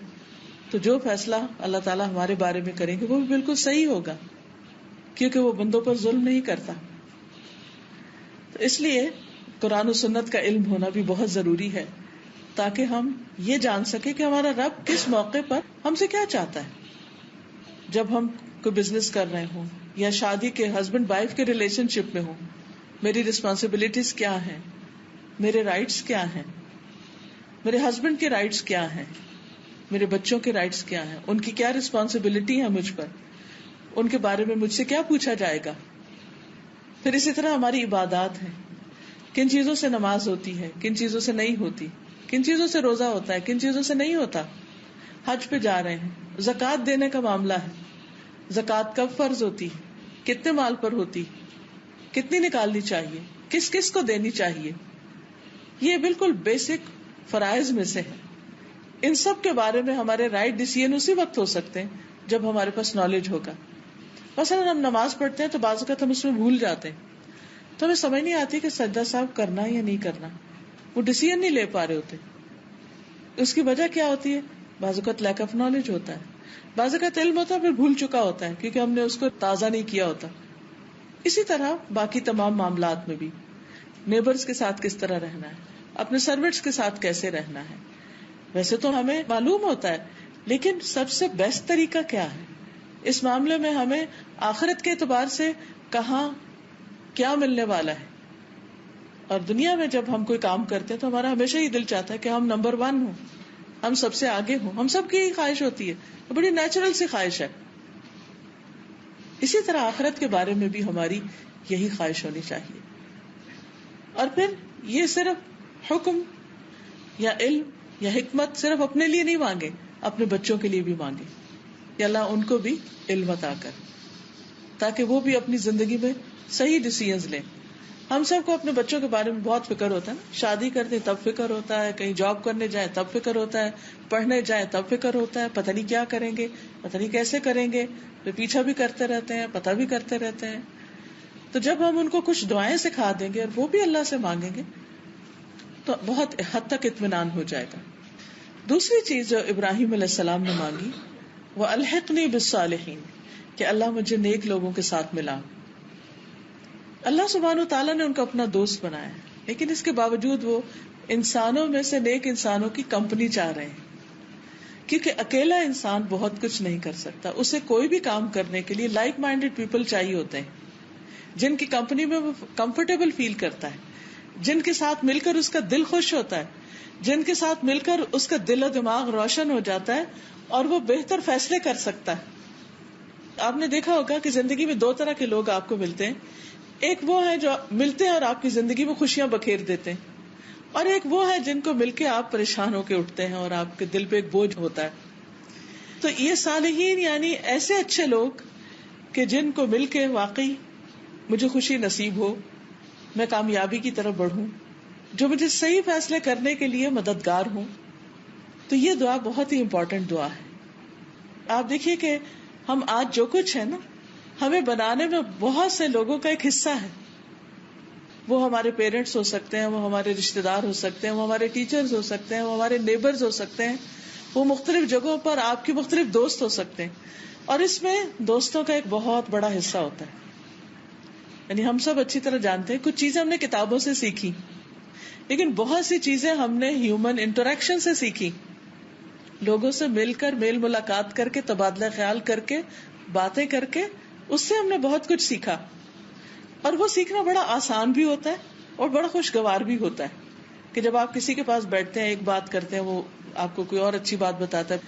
تو جو فیصلہ اللہ تعالیٰ ہمارے بارے میں کریں گے وہ بھی بالکل صحیح ہوگا، کیونکہ وہ بندوں پر ظلم نہیں کرتا. تو اس لیے قرآن و سنت کا علم ہونا بھی بہت ضروری ہے تاکہ ہم یہ جان سکیں کہ ہمارا رب کس موقع پر ہم سے کیا چاہتا ہے. جب ہم کوئی بزنس کر رہے ہوں یا شادی کے ہسبینڈ وائف کے ریلیشن شپ میں ہوں، میری رسپانسبلٹیز کیا ہیں، میرے رائٹس کیا ہیں، میرے ہسبینڈ کے رائٹس کیا ہیں، میرے بچوں کے رائٹس کیا ہیں، ان کی کیا رسپانسبلٹی ہے مجھ پر، ان کے بارے میں مجھ سے کیا پوچھا جائے گا. پھر اسی طرح ہماری عبادات ہیں، کن چیزوں سے نماز ہوتی ہے، کن چیزوں سے نہیں ہوتی، کن چیزوں سے روزہ ہوتا ہے، کن چیزوں سے نہیں ہوتا. حج پہ جا رہے ہیں، زکوٰۃ دینے کا معاملہ ہے، زکوٰۃ کب فرض ہوتی، کتنے مال پر ہوتی، کتنی نکالنی چاہیے، کس کس کو دینی چاہیے. یہ بالکل بیسک فرائض میں سے ہے. ان سب کے بارے میں ہمارے رائٹ ڈیسیژن اسی وقت ہو سکتے ہیں جب ہمارے پاس نالج ہوگا. مثلا ہم نماز پڑھتے ہیں تو بعض اوقات ہم اس میں بھول جاتے ہیں، تو ہمیں سمجھ نہیں آتی کہ سجدہ صاحب کرنا یا نہیں کرنا، وہ ڈیسیژن نہیں لے پا رہے ہوتے. اس کی وجہ کیا ہوتی ہے؟ بعض اوقات لیک آف نالج ہوتا ہے، بعض اوقات علم ہوتا ہے پھر بھول چکا ہوتا ہے کیونکہ ہم نے اس کو تازہ نہیں کیا ہوتا. اسی طرح باقی تمام معاملات میں بھی نیبرز کے ساتھ کس طرح رہنا ہے، اپنے سروینٹس کے ساتھ کیسے رہنا ہے. ویسے تو ہمیں معلوم ہوتا ہے، لیکن سب سے بیسٹ طریقہ کیا ہے اس معاملے میں؟ ہمیں آخرت کے اعتبار سے کہاں کیا ملنے والا ہے. اور دنیا میں جب ہم کوئی کام کرتے ہیں تو ہمارا ہمیشہ ہی دل چاہتا ہے کہ ہم نمبر 1 ہوں، ہم سب سے آگے ہوں. ہم سب کی یہی خواہش ہوتی ہے، بڑی نیچرل سی خواہش ہے. اسی طرح آخرت کے بارے میں بھی ہماری یہی خواہش ہونی چاہیے. اور پھر یہ صرف حکم یا علم یا حکمت صرف اپنے لیے نہیں مانگے، اپنے بچوں کے لیے بھی مانگے کہ اللہ ان کو بھی علم عطا کر تاکہ وہ بھی اپنی زندگی میں صحیح ڈیسیژنز لیں. ہم سب کو اپنے بچوں کے بارے میں بہت فکر ہوتا ہے نا، شادی کرتے تب فکر ہوتا ہے، کہیں جاب کرنے جائیں تب فکر ہوتا ہے، پڑھنے جائیں تب فکر ہوتا ہے، پتہ نہیں کیا کریں گے، پتہ نہیں کیسے کریں گے، پھر پیچھا بھی کرتے رہتے ہیں، پتہ بھی کرتے رہتے ہیں. تو جب ہم ان کو کچھ دعائیں سکھا دیں گے اور وہ بھی اللہ سے مانگیں گے تو بہت حد تک اطمینان ہو جائے گا. دوسری چیز جو ابراہیم علیہ السلام نے مانگی وہ الحقنی بالصالحین، کہ اللہ مجھے نیک لوگوں کے ساتھ ملا. اللہ سبحانہ و تعالیٰ نے ان کو اپنا دوست بنایا، لیکن اس کے باوجود وہ انسانوں میں سے نیک انسانوں کی کمپنی چاہ رہے ہیں، کیونکہ اکیلا انسان بہت کچھ نہیں کر سکتا. اسے کوئی بھی کام کرنے کے لیے لائک مائنڈیڈ پیپل چاہیے ہوتے ہیں، جن کی کمپنی میں وہ کمفرٹیبل فیل کرتا ہے، جن کے ساتھ مل کر اس کا دل خوش ہوتا ہے، جن کے ساتھ مل کر اس کا دل و دماغ روشن ہو جاتا ہے اور وہ بہتر فیصلے کر سکتا ہے. آپ نے دیکھا ہوگا کہ زندگی میں دو طرح کے لوگ آپ کو ملتے ہیں. ایک وہ ہے جو ملتے ہیں اور آپ کی زندگی میں خوشیاں بکھیر دیتے ہیں, اور ایک وہ ہے جن کو مل کے آپ پریشان ہو کے اٹھتے ہیں اور آپ کے دل پہ ایک بوجھ ہوتا ہے. تو یہ صالحین یعنی ایسے اچھے لوگ کہ جن کو مل کے واقعی مجھے خوشی نصیب ہو, میں کامیابی کی طرف بڑھوں, جو مجھے صحیح فیصلے کرنے کے لیے مددگار ہوں. تو یہ دعا بہت ہی امپورٹنٹ دعا ہے. آپ دیکھیے کہ ہم آج جو کچھ ہے نا, ہمیں بنانے میں بہت سے لوگوں کا ایک حصہ ہے. وہ ہمارے پیرنٹس ہو سکتے ہیں, وہ ہمارے رشتے دار ہو سکتے ہیں, وہ ہمارے ٹیچرز ہو سکتے ہیں, وہ ہمارے نیبرز ہو سکتے ہیں, وہ مختلف جگہوں پر آپ کے مختلف دوست ہو سکتے ہیں. اور اس میں دوستوں کا ایک بہت بڑا حصہ ہوتا ہے. یعنی ہم سب اچھی طرح جانتے ہیں کچھ چیزیں ہم نے کتابوں سے سیکھی, لیکن بہت سی چیزیں ہم نے ہیومن انٹریکشن سے سیکھی. لوگوں سے مل کر, میل ملاقات کر کے, تبادلہ خیال کر کے, باتیں کر کے, اس سے ہم نے بہت کچھ سیکھا. اور وہ سیکھنا بڑا آسان بھی ہوتا ہے اور بڑا خوشگوار بھی ہوتا ہے کہ جب آپ کسی کے پاس بیٹھتے ہیں, ایک بات کرتے ہیں, وہ آپ کو کوئی اور اچھی بات بتاتا ہے.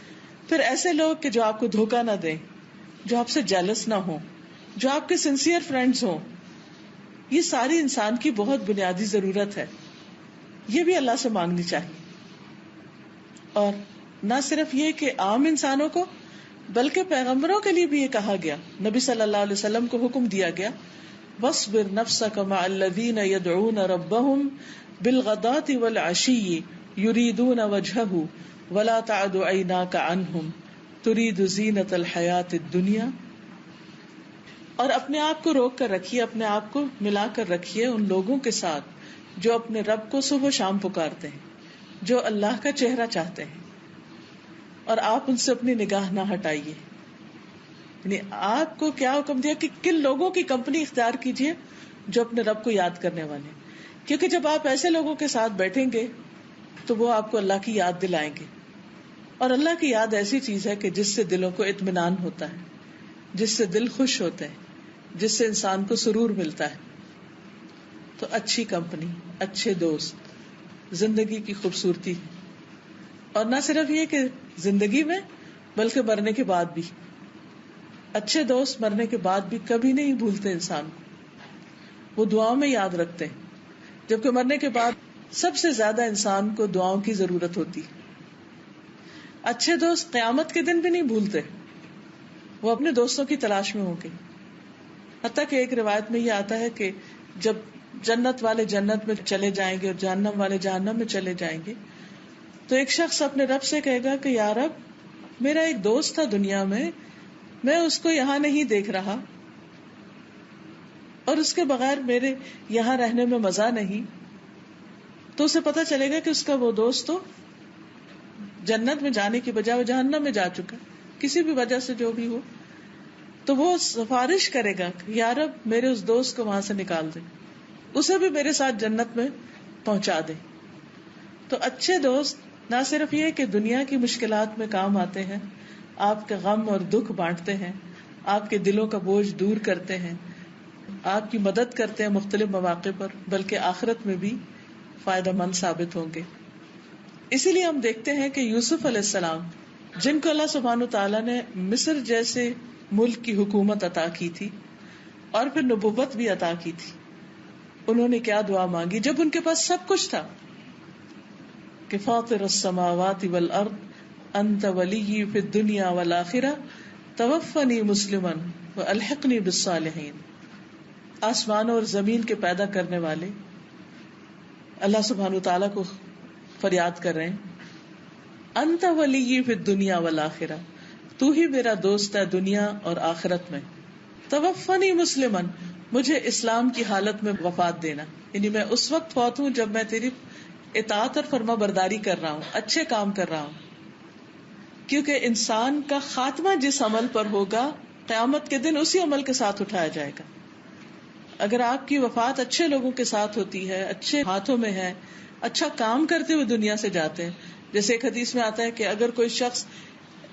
پھر ایسے لوگ کہ جو آپ کو دھوکہ نہ دیں, جو آپ سے جیلس نہ ہوں, جو آپ کے سنسیئر فرینڈز ہوں, یہ ساری انسان کی بہت بنیادی ضرورت ہے. یہ بھی اللہ سے مانگنی چاہیے. اور نہ صرف یہ کہ عام انسانوں کو, بلکہ پیغمبروں کے لیے بھی یہ کہا گیا. نبی صلی اللہ علیہ وسلم کو حکم دیا گیا, وَاصْبِرْ نَفْسَكَ مَعَ الَّذِينَ يَدْعُونَ رَبَّهُمْ بِالْغَدَاةِ وَالْعَشِيِّ يُرِيدُونَ وَجْهَهُ وَلَا تَعْدُ عَيْنَاكَ عَنْهُمْ تُرِيدُ زِينَةَ الْحَيَاةِ الدُّنْيَا. اور اپنے آپ کو روک کر رکھیے, اپنے آپ کو ملا کر رکھیے ان لوگوں کے ساتھ جو اپنے رب کو صبح و شام پکارتے ہیں, جو اللہ کا چہرہ چاہتے ہیں, اور آپ ان سے اپنی نگاہ نہ ہٹائیے. یعنی آپ کو کیا حکم دیا کہ کن لوگوں کی کمپنی اختیار کیجیے جو اپنے رب کو یاد کرنے والے, کیونکہ جب آپ ایسے لوگوں کے ساتھ بیٹھیں گے تو وہ آپ کو اللہ کی یاد دلائیں گے. اور اللہ کی یاد ایسی چیز ہے کہ جس سے دلوں کو اطمینان ہوتا ہے, جس سے دل خوش ہوتے ہیں, جس سے انسان کو سرور ملتا ہے. تو اچھی کمپنی, اچھے دوست زندگی کی خوبصورتی ہے. اور نہ صرف یہ کہ زندگی میں, بلکہ مرنے کے بعد بھی. اچھے دوست مرنے کے بعد بھی کبھی نہیں بھولتے انسان کو, وہ دعاؤں میں یاد رکھتے ہیں. جبکہ مرنے کے بعد سب سے زیادہ انسان کو دعاؤں کی ضرورت ہوتی. اچھے دوست قیامت کے دن بھی نہیں بھولتے, وہ اپنے دوستوں کی تلاش میں ہوں گے. حتیٰ کہ ایک روایت میں یہ آتا ہے کہ جب جنت والے جنت میں چلے جائیں گے اور جہنم والے جہنم میں چلے جائیں گے, تو ایک شخص اپنے رب سے کہے گا کہ یا رب, میرا ایک دوست تھا دنیا میں اس کو یہاں نہیں دیکھ رہا, اور اس کے بغیر میرے یہاں رہنے میں مزہ نہیں. تو اسے پتا چلے گا کہ اس کا وہ دوست تو جنت میں جانے کی بجائے وہ جہنم میں جا چکا, کسی بھی وجہ سے جو بھی ہو. تو وہ سفارش کرے گا کہ یا رب میرے اس دوست کو وہاں سے نکال دے, اسے بھی میرے ساتھ جنت میں پہنچا دے. تو اچھے دوست نہ صرف یہ کہ دنیا کی مشکلات میں کام آتے ہیں, آپ کے غم اور دکھ بانٹتے ہیں, آپ کے دلوں کا بوجھ دور کرتے ہیں, آپ کی مدد کرتے ہیں مختلف مواقع پر, بلکہ آخرت میں بھی فائدہ مند ثابت ہوں گے. اسی لیے ہم دیکھتے ہیں کہ یوسف علیہ السلام, جن کو اللہ سبحانہ وتعالیٰ نے مصر جیسے ملک کی حکومت عطا کی تھی اور پھر نبوت بھی عطا کی تھی, انہوں نے کیا دعا مانگی جب ان کے پاس سب کچھ تھا کہ فاطر السماوات والارض انت ولی فی الدنیا والآخرہ توفنی مسلما والحقنی بالصالحین. آسمانوں اور زمین کے پیدا کرنے والے اللہ سبحانہ وتعالیٰ کو فریاد کر رہے ہیں, انت ولی فی الدنیا والآخرہ, تو ہی میرا دوست ہے دنیا اور آخرت میں. توفنی مسلما, مجھے اسلام کی حالت میں وفات دینا, یعنی میں اس وقت فوت ہوں جب میں تیری اطاعت اور فرما برداری کر رہا ہوں, اچھے کام کر رہا ہوں. کیونکہ انسان کا خاتمہ جس عمل پر ہوگا قیامت کے دن اسی عمل کے ساتھ اٹھایا جائے گا. اگر آپ کی وفات اچھے لوگوں کے ساتھ ہوتی ہے, اچھے ہاتھوں میں ہے, اچھا کام کرتے ہوئے دنیا سے جاتے ہیں, جیسے ایک حدیث میں آتا ہے کہ اگر کوئی شخص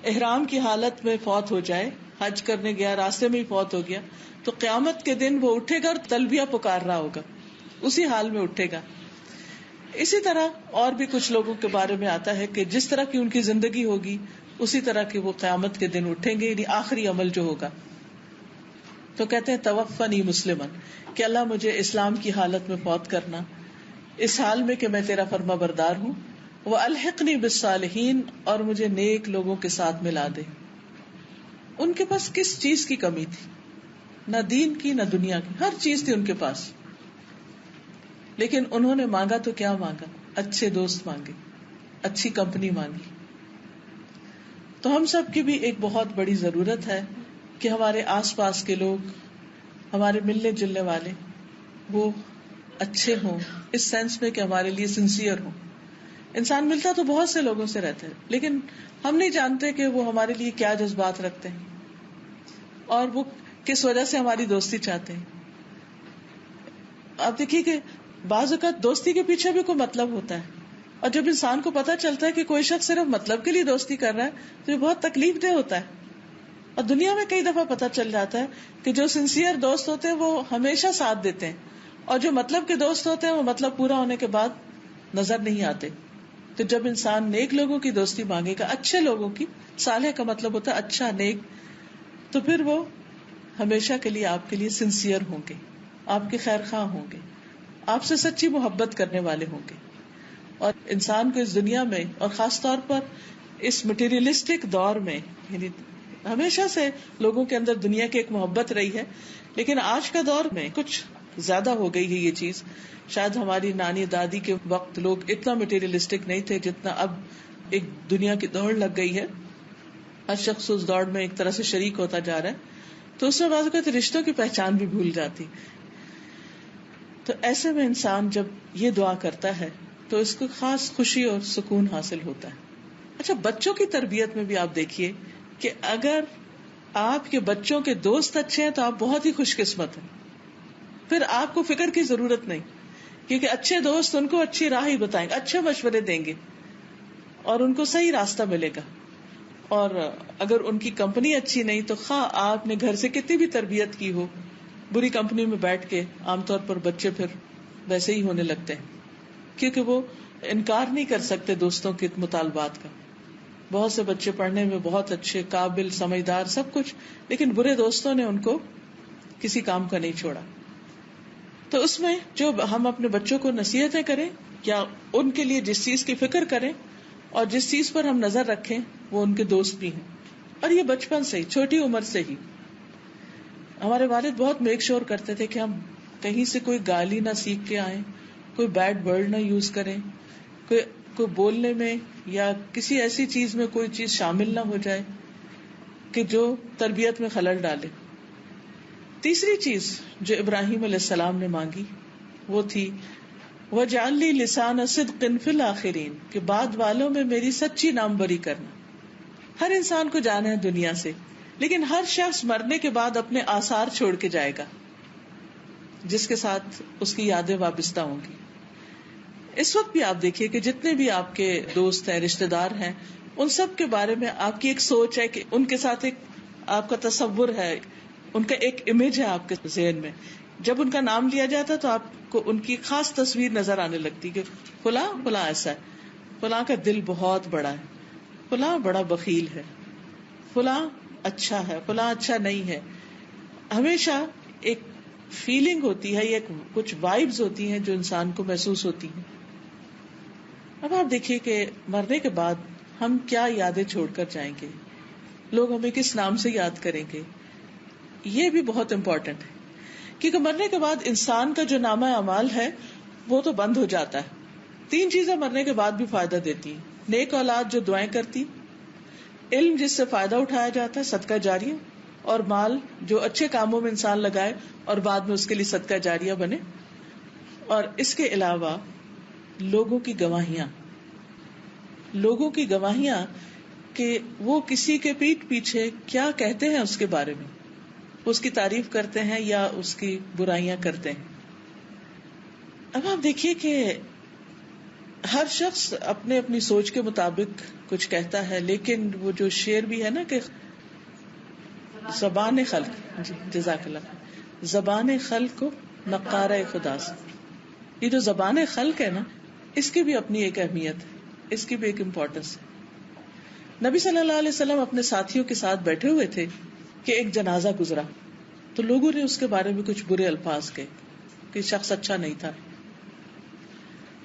احرام کی حالت میں فوت ہو جائے, حج کرنے گیا راستے میں ہی فوت ہو گیا, تو قیامت کے دن وہ اٹھے گا اور تلبیہ پکار رہا ہوگا, اسی حال میں اٹھے گا. اسی طرح اور بھی کچھ لوگوں کے بارے میں آتا ہے کہ جس طرح کی ان کی زندگی ہوگی اسی طرح کی وہ قیامت کے دن اٹھیں گے, یعنی آخری عمل جو ہوگا. تو کہتے ہیں توفنی مسلمن، کہ اللہ مجھے اسلام کی حالت میں فوت کرنا، اس حال میں کہ میں تیرا فرما بردار ہوں، والحقنی بالصالحین، اور مجھے نیک لوگوں کے ساتھ ملا دے. ان کے پاس کس چیز کی کمی تھی؟ نہ دین کی نہ دنیا کی، ہر چیز تھی ان کے پاس، لیکن انہوں نے مانگا تو کیا مانگا؟ اچھے دوست مانگے، اچھی کمپنی مانگی. تو ہم سب کی بھی ایک بہت بڑی ضرورت ہے کہ ہمارے آس پاس کے لوگ، ہمارے ملنے جلنے والے، وہ اچھے ہوں، اس سینس میں کہ ہمارے لیے سنسیئر ہوں. انسان ملتا تو بہت سے لوگوں سے رہتا ہے، لیکن ہم نہیں جانتے کہ وہ ہمارے لیے کیا جذبات رکھتے ہیں اور وہ کس وجہ سے ہماری دوستی چاہتے ہیں. آپ دیکھیے کہ بعض اوقات دوستی کے پیچھے بھی کوئی مطلب ہوتا ہے، اور جب انسان کو پتا چلتا ہے کہ کوئی شخص صرف مطلب کے لیے دوستی کر رہا ہے تو یہ بہت تکلیف دہ ہوتا ہے. اور دنیا میں کئی دفعہ پتا چل جاتا ہے کہ جو سنسیئر دوست ہوتے ہیں وہ ہمیشہ ساتھ دیتے ہیں، اور جو مطلب کے دوست ہوتے ہیں وہ مطلب پورا ہونے کے بعد نظر نہیں آتے. تو جب انسان نیک لوگوں کی دوستی مانگے گا، اچھے لوگوں کی، صالح کا مطلب ہوتا ہے اچھا، نیک، تو پھر وہ ہمیشہ کے لیے آپ کے لیے سنسیئر ہوں گے، آپ کے خیر خواہ ہوں گے، آپ سے سچی محبت کرنے والے ہوں گے. اور انسان کو اس دنیا میں، اور خاص طور پر اس مٹیریلسٹک دور میں، یعنی ہمیشہ سے لوگوں کے اندر دنیا کی ایک محبت رہی ہے، لیکن آج کا دور میں کچھ زیادہ ہو گئی ہے یہ چیز. شاید ہماری نانی دادی کے وقت لوگ اتنا مٹیریلسٹک نہیں تھے جتنا اب ایک دنیا کی دوڑ لگ گئی ہے، ہر شخص اس دوڑ میں ایک طرح سے شریک ہوتا جا رہا ہے، تو اس میں بعض اوقات رشتوں کی پہچان بھی بھول جاتی. تو ایسے میں انسان جب یہ دعا کرتا ہے تو اس کو خاص خوشی اور سکون حاصل ہوتا ہے. اچھا، بچوں کی تربیت میں بھی آپ دیکھیے کہ اگر آپ کے بچوں کے دوست اچھے ہیں تو آپ بہت ہی خوش قسمت ہیں، پھر آپ کو فکر کی ضرورت نہیں، کیونکہ اچھے دوست ان کو اچھی راہ ہی بتائیں گے، اچھے مشورے دیں گے اور ان کو صحیح راستہ ملے گا. اور اگر ان کی کمپنی اچھی نہیں تو خواہ آپ نے گھر سے کتنی بھی تربیت کی ہو، بری کمپنی میں بیٹھ کے عام طور پر بچے پھر ویسے ہی ہونے لگتے ہیں، کیونکہ وہ انکار نہیں کر سکتے دوستوں کے مطالبات کا. بہت سے بچے پڑھنے میں بہت اچھے، قابل، سمجھدار، سب کچھ، لیکن برے دوستوں نے ان کو کسی کام کا نہیں چھوڑا. تو اس میں جو ہم اپنے بچوں کو نصیحتیں کریں یا ان کے لیے جس چیز کی فکر کریں اور جس چیز پر ہم نظر رکھیں وہ ان کے دوست بھی ہیں. اور یہ بچپن سے ہی، چھوٹی عمر سے ہی. ہمارے والد بہت میک شور کرتے تھے کہ ہم کہیں سے کوئی گالی نہ سیکھ کے آئیں، کوئی بیڈ ورڈ نہ یوز کریں، کوئی بولنے میں یا کسی ایسی چیز میں کوئی چیز شامل نہ ہو جائے کہ جو تربیت میں خلل ڈالے. تیسری چیز جو ابراہیم علیہ السلام نے مانگی وہ تھی وَاجْعَلْ لِي لِسَانَ صِدْقٍ فِي الْآخِرِينَ، کہ بعد والوں میں میری سچی نام بری کرنا. ہر انسان کو جانا ہے دنیا سے، لیکن ہر شخص مرنے کے بعد اپنے آثار چھوڑ کے جائے گا جس کے ساتھ اس کی یادیں وابستہ ہوں گی. اس وقت بھی آپ دیکھیے کہ جتنے بھی آپ کے دوست ہیں، رشتے دار ہیں، ان سب کے بارے میں آپ کی ایک سوچ ہے کہ ان کے ساتھ ایک آپ کا تصور ہے، ان کا ایک امیج ہے آپ کے ذہن میں. جب ان کا نام لیا جاتا تو آپ کو ان کی خاص تصویر نظر آنے لگتی کہ فلاں فلاں ایسا ہے، فلاں کا دل بہت بڑا ہے، فلاں بڑا بخیل ہے، فلاں اچھا ہے، فلاں اچھا نہیں ہے. ہمیشہ ایک فیلنگ ہوتی ہے یا کچھ وائبز ہوتی ہیں جو انسان کو محسوس ہوتی ہیں. اب آپ دیکھیے کہ مرنے کے بعد ہم کیا یادیں چھوڑ کر جائیں گے، لوگ ہمیں کس نام سے یاد کریں گے، یہ بھی بہت امپورٹنٹ ہے. کیونکہ مرنے کے بعد انسان کا جو نامہ اعمال ہے وہ تو بند ہو جاتا ہے. 3 چیزیں مرنے کے بعد بھی فائدہ دیتی ہیں: نیک اولاد جو دعائیں کرتی، علم جس سے فائدہ اٹھایا جاتا ہے، صدقہ جاریہ، اور مال جو اچھے کاموں میں انسان لگائے اور بعد میں اس کے لیے صدقہ جاریہ بنے. اور اس کے علاوہ لوگوں کی گواہیاں کہ وہ کسی کے پیٹھ پیچھے کیا کہتے ہیں اس کے بارے میں، اس کی تعریف کرتے ہیں یا اس کی برائیاں کرتے ہیں. اب آپ دیکھیے کہ ہر شخص اپنے اپنی سوچ کے مطابق کچھ کہتا ہے، لیکن وہ جو شعر بھی ہے نا کہ زبان خلق، جی جزاک اللہ، زبان خلق کو نقارہ خدا سے. یہ جو زبان خلق ہے نا، اس کی بھی اپنی ایک اہمیت ہے، اس کی بھی ایک امپورٹنس ہے. نبی صلی اللہ علیہ وسلم اپنے ساتھیوں کے ساتھ بیٹھے ہوئے تھے کہ ایک جنازہ گزرا. تو لوگوں نے اس کے بارے میں کچھ برے الفاظ کہے کہ شخص اچھا نہیں تھا.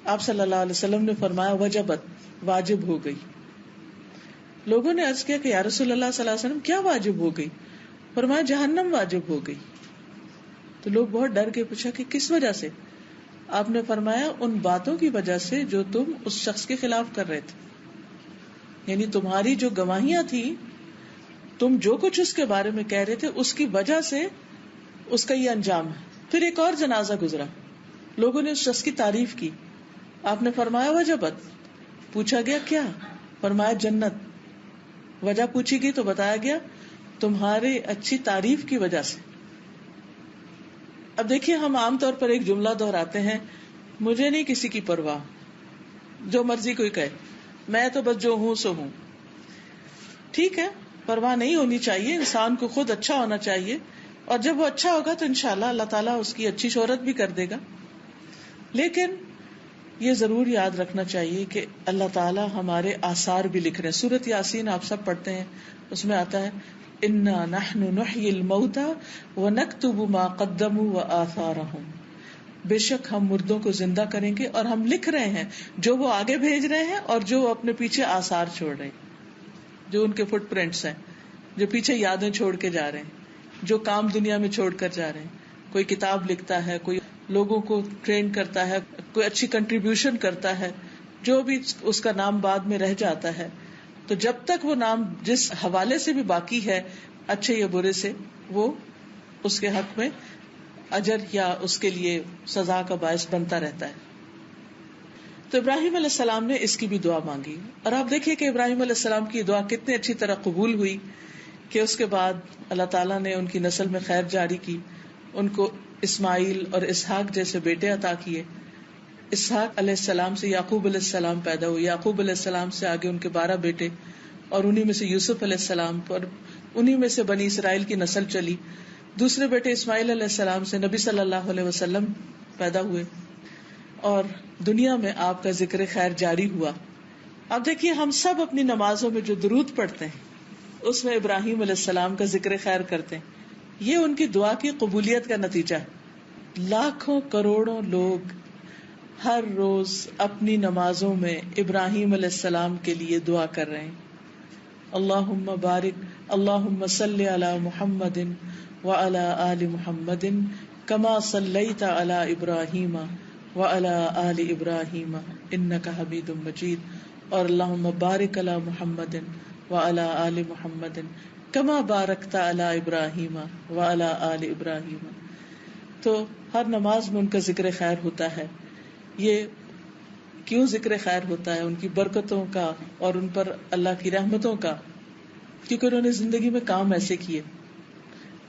آپ صلی اللہ علیہ وسلم نے فرمایا وجبت، واجب ہو گئی. لوگوں نے عرض کیا کہ یا رسول اللہ صلی اللہ علیہ وسلم کیا واجب ہو گئی؟ فرمایا جہنم واجب ہو گئی. تو لوگ بہت ڈر کے پوچھا کہ کس وجہ سے؟ آپ نے فرمایا ان باتوں کی وجہ سے جو تم اس شخص کے خلاف کر رہے تھے، یعنی تمہاری جو گواہیاں تھی، تم جو کچھ اس کے بارے میں کہہ رہے تھے، اس کی وجہ سے اس کا یہ انجام ہے. پھر ایک اور جنازہ گزرا، لوگوں نے اس شخص کی تعریف کی. آپ نے فرمایا وجبت. پوچھا گیا کیا؟ فرمایا جنت. وجہ پوچھی گئی تو بتایا گیا تمہارے اچھی تعریف کی وجہ سے. اب دیکھیے ہم عام طور پر ایک جملہ دہراتے ہیں، مجھے نہیں کسی کی پرواہ، جو مرضی کوئی کہے، میں تو بس جو ہوں سو ہوں. ٹھیک ہے، پرواہ نہیں ہونی چاہیے، انسان کو خود اچھا ہونا چاہیے، اور جب وہ اچھا ہوگا تو انشاءاللہ اللہ تعالیٰ اس کی اچھی شہرت بھی کر دے گا. لیکن یہ ضرور یاد رکھنا چاہیے کہ اللہ تعالیٰ ہمارے آثار بھی لکھ رہے ہیں. سورۃ یاسین آپ سب پڑھتے ہیں، اس میں آتا ہے انا نحن نحیی الموتى ونکتب ما قدموا وآثارهم، بے شک ہم مردوں کو زندہ کریں گے اور ہم لکھ رہے ہیں جو وہ آگے بھیج رہے ہیں اور جو وہ اپنے پیچھے آثار چھوڑ رہے ہیں، جو ان کے فٹ پرنٹس ہیں، جو پیچھے یادیں چھوڑ کے جا رہے ہیں، جو کام دنیا میں چھوڑ کر جا رہے ہیں. کوئی کتاب لکھتا ہے، کوئی لوگوں کو ٹرین کرتا ہے، کوئی اچھی کنٹریبیوشن کرتا ہے، جو بھی اس کا نام بعد میں رہ جاتا ہے. تو جب تک وہ نام جس حوالے سے بھی باقی ہے، اچھے یا برے سے، وہ اس کے حق میں اجر یا اس کے لیے سزا کا باعث بنتا رہتا ہے. تو ابراہیم علیہ السلام نے اس کی بھی دعا مانگی، اور آپ دیکھیے کہ ابراہیم علیہ السلام کی دعا کتنی اچھی طرح قبول ہوئی کہ اس کے بعد اللہ تعالیٰ نے ان کی نسل میں خیر جاری کی، ان کو اسماعیل اور اسحاق جیسے بیٹے عطا کیے. اسحاق علیہ السلام سے یعقوب علیہ السلام پیدا ہوئے، یعقوب علیہ السلام سے آگے ان کے 12 بیٹے، اور انہی میں سے یوسف علیہ السلام پر، انہی میں سے بنی اسرائیل کی نسل چلی. دوسرے بیٹے اسماعیل علیہ السلام سے نبی صلی اللہ علیہ وسلم پیدا ہوئے، اور دنیا میں آپ کا ذکر خیر جاری ہوا. اب دیکھیے ہم سب اپنی نمازوں میں جو درود پڑھتے ہیں اس میں ابراہیم علیہ السلام کا ذکر خیر کرتے ہیں. یہ ان کی دعا کی قبولیت کا نتیجہ ہے. لاکھوں کروڑوں لوگ ہر روز اپنی نمازوں میں ابراہیم علیہ السلام کے لیے دعا کر رہے ہیں. اللہم بارک، اللہم صلی علی محمد وعلی آل محمد کما صلیت علی ابراہیم وعلی آل ابراہیم انک حمید مجید، اور اللہم بارک علی محمد وعلی آل محمد کما بارکت علی ابراہیم وعلی آل ابراہیم. تو ہر نماز میں ان کا ذکر خیر ہوتا ہے. یہ کیوں ذکر خیر ہوتا ہے؟ ان کی برکتوں کا اور ان پر اللہ کی رحمتوں کا، کیونکہ انہوں نے زندگی میں کام ایسے کیے،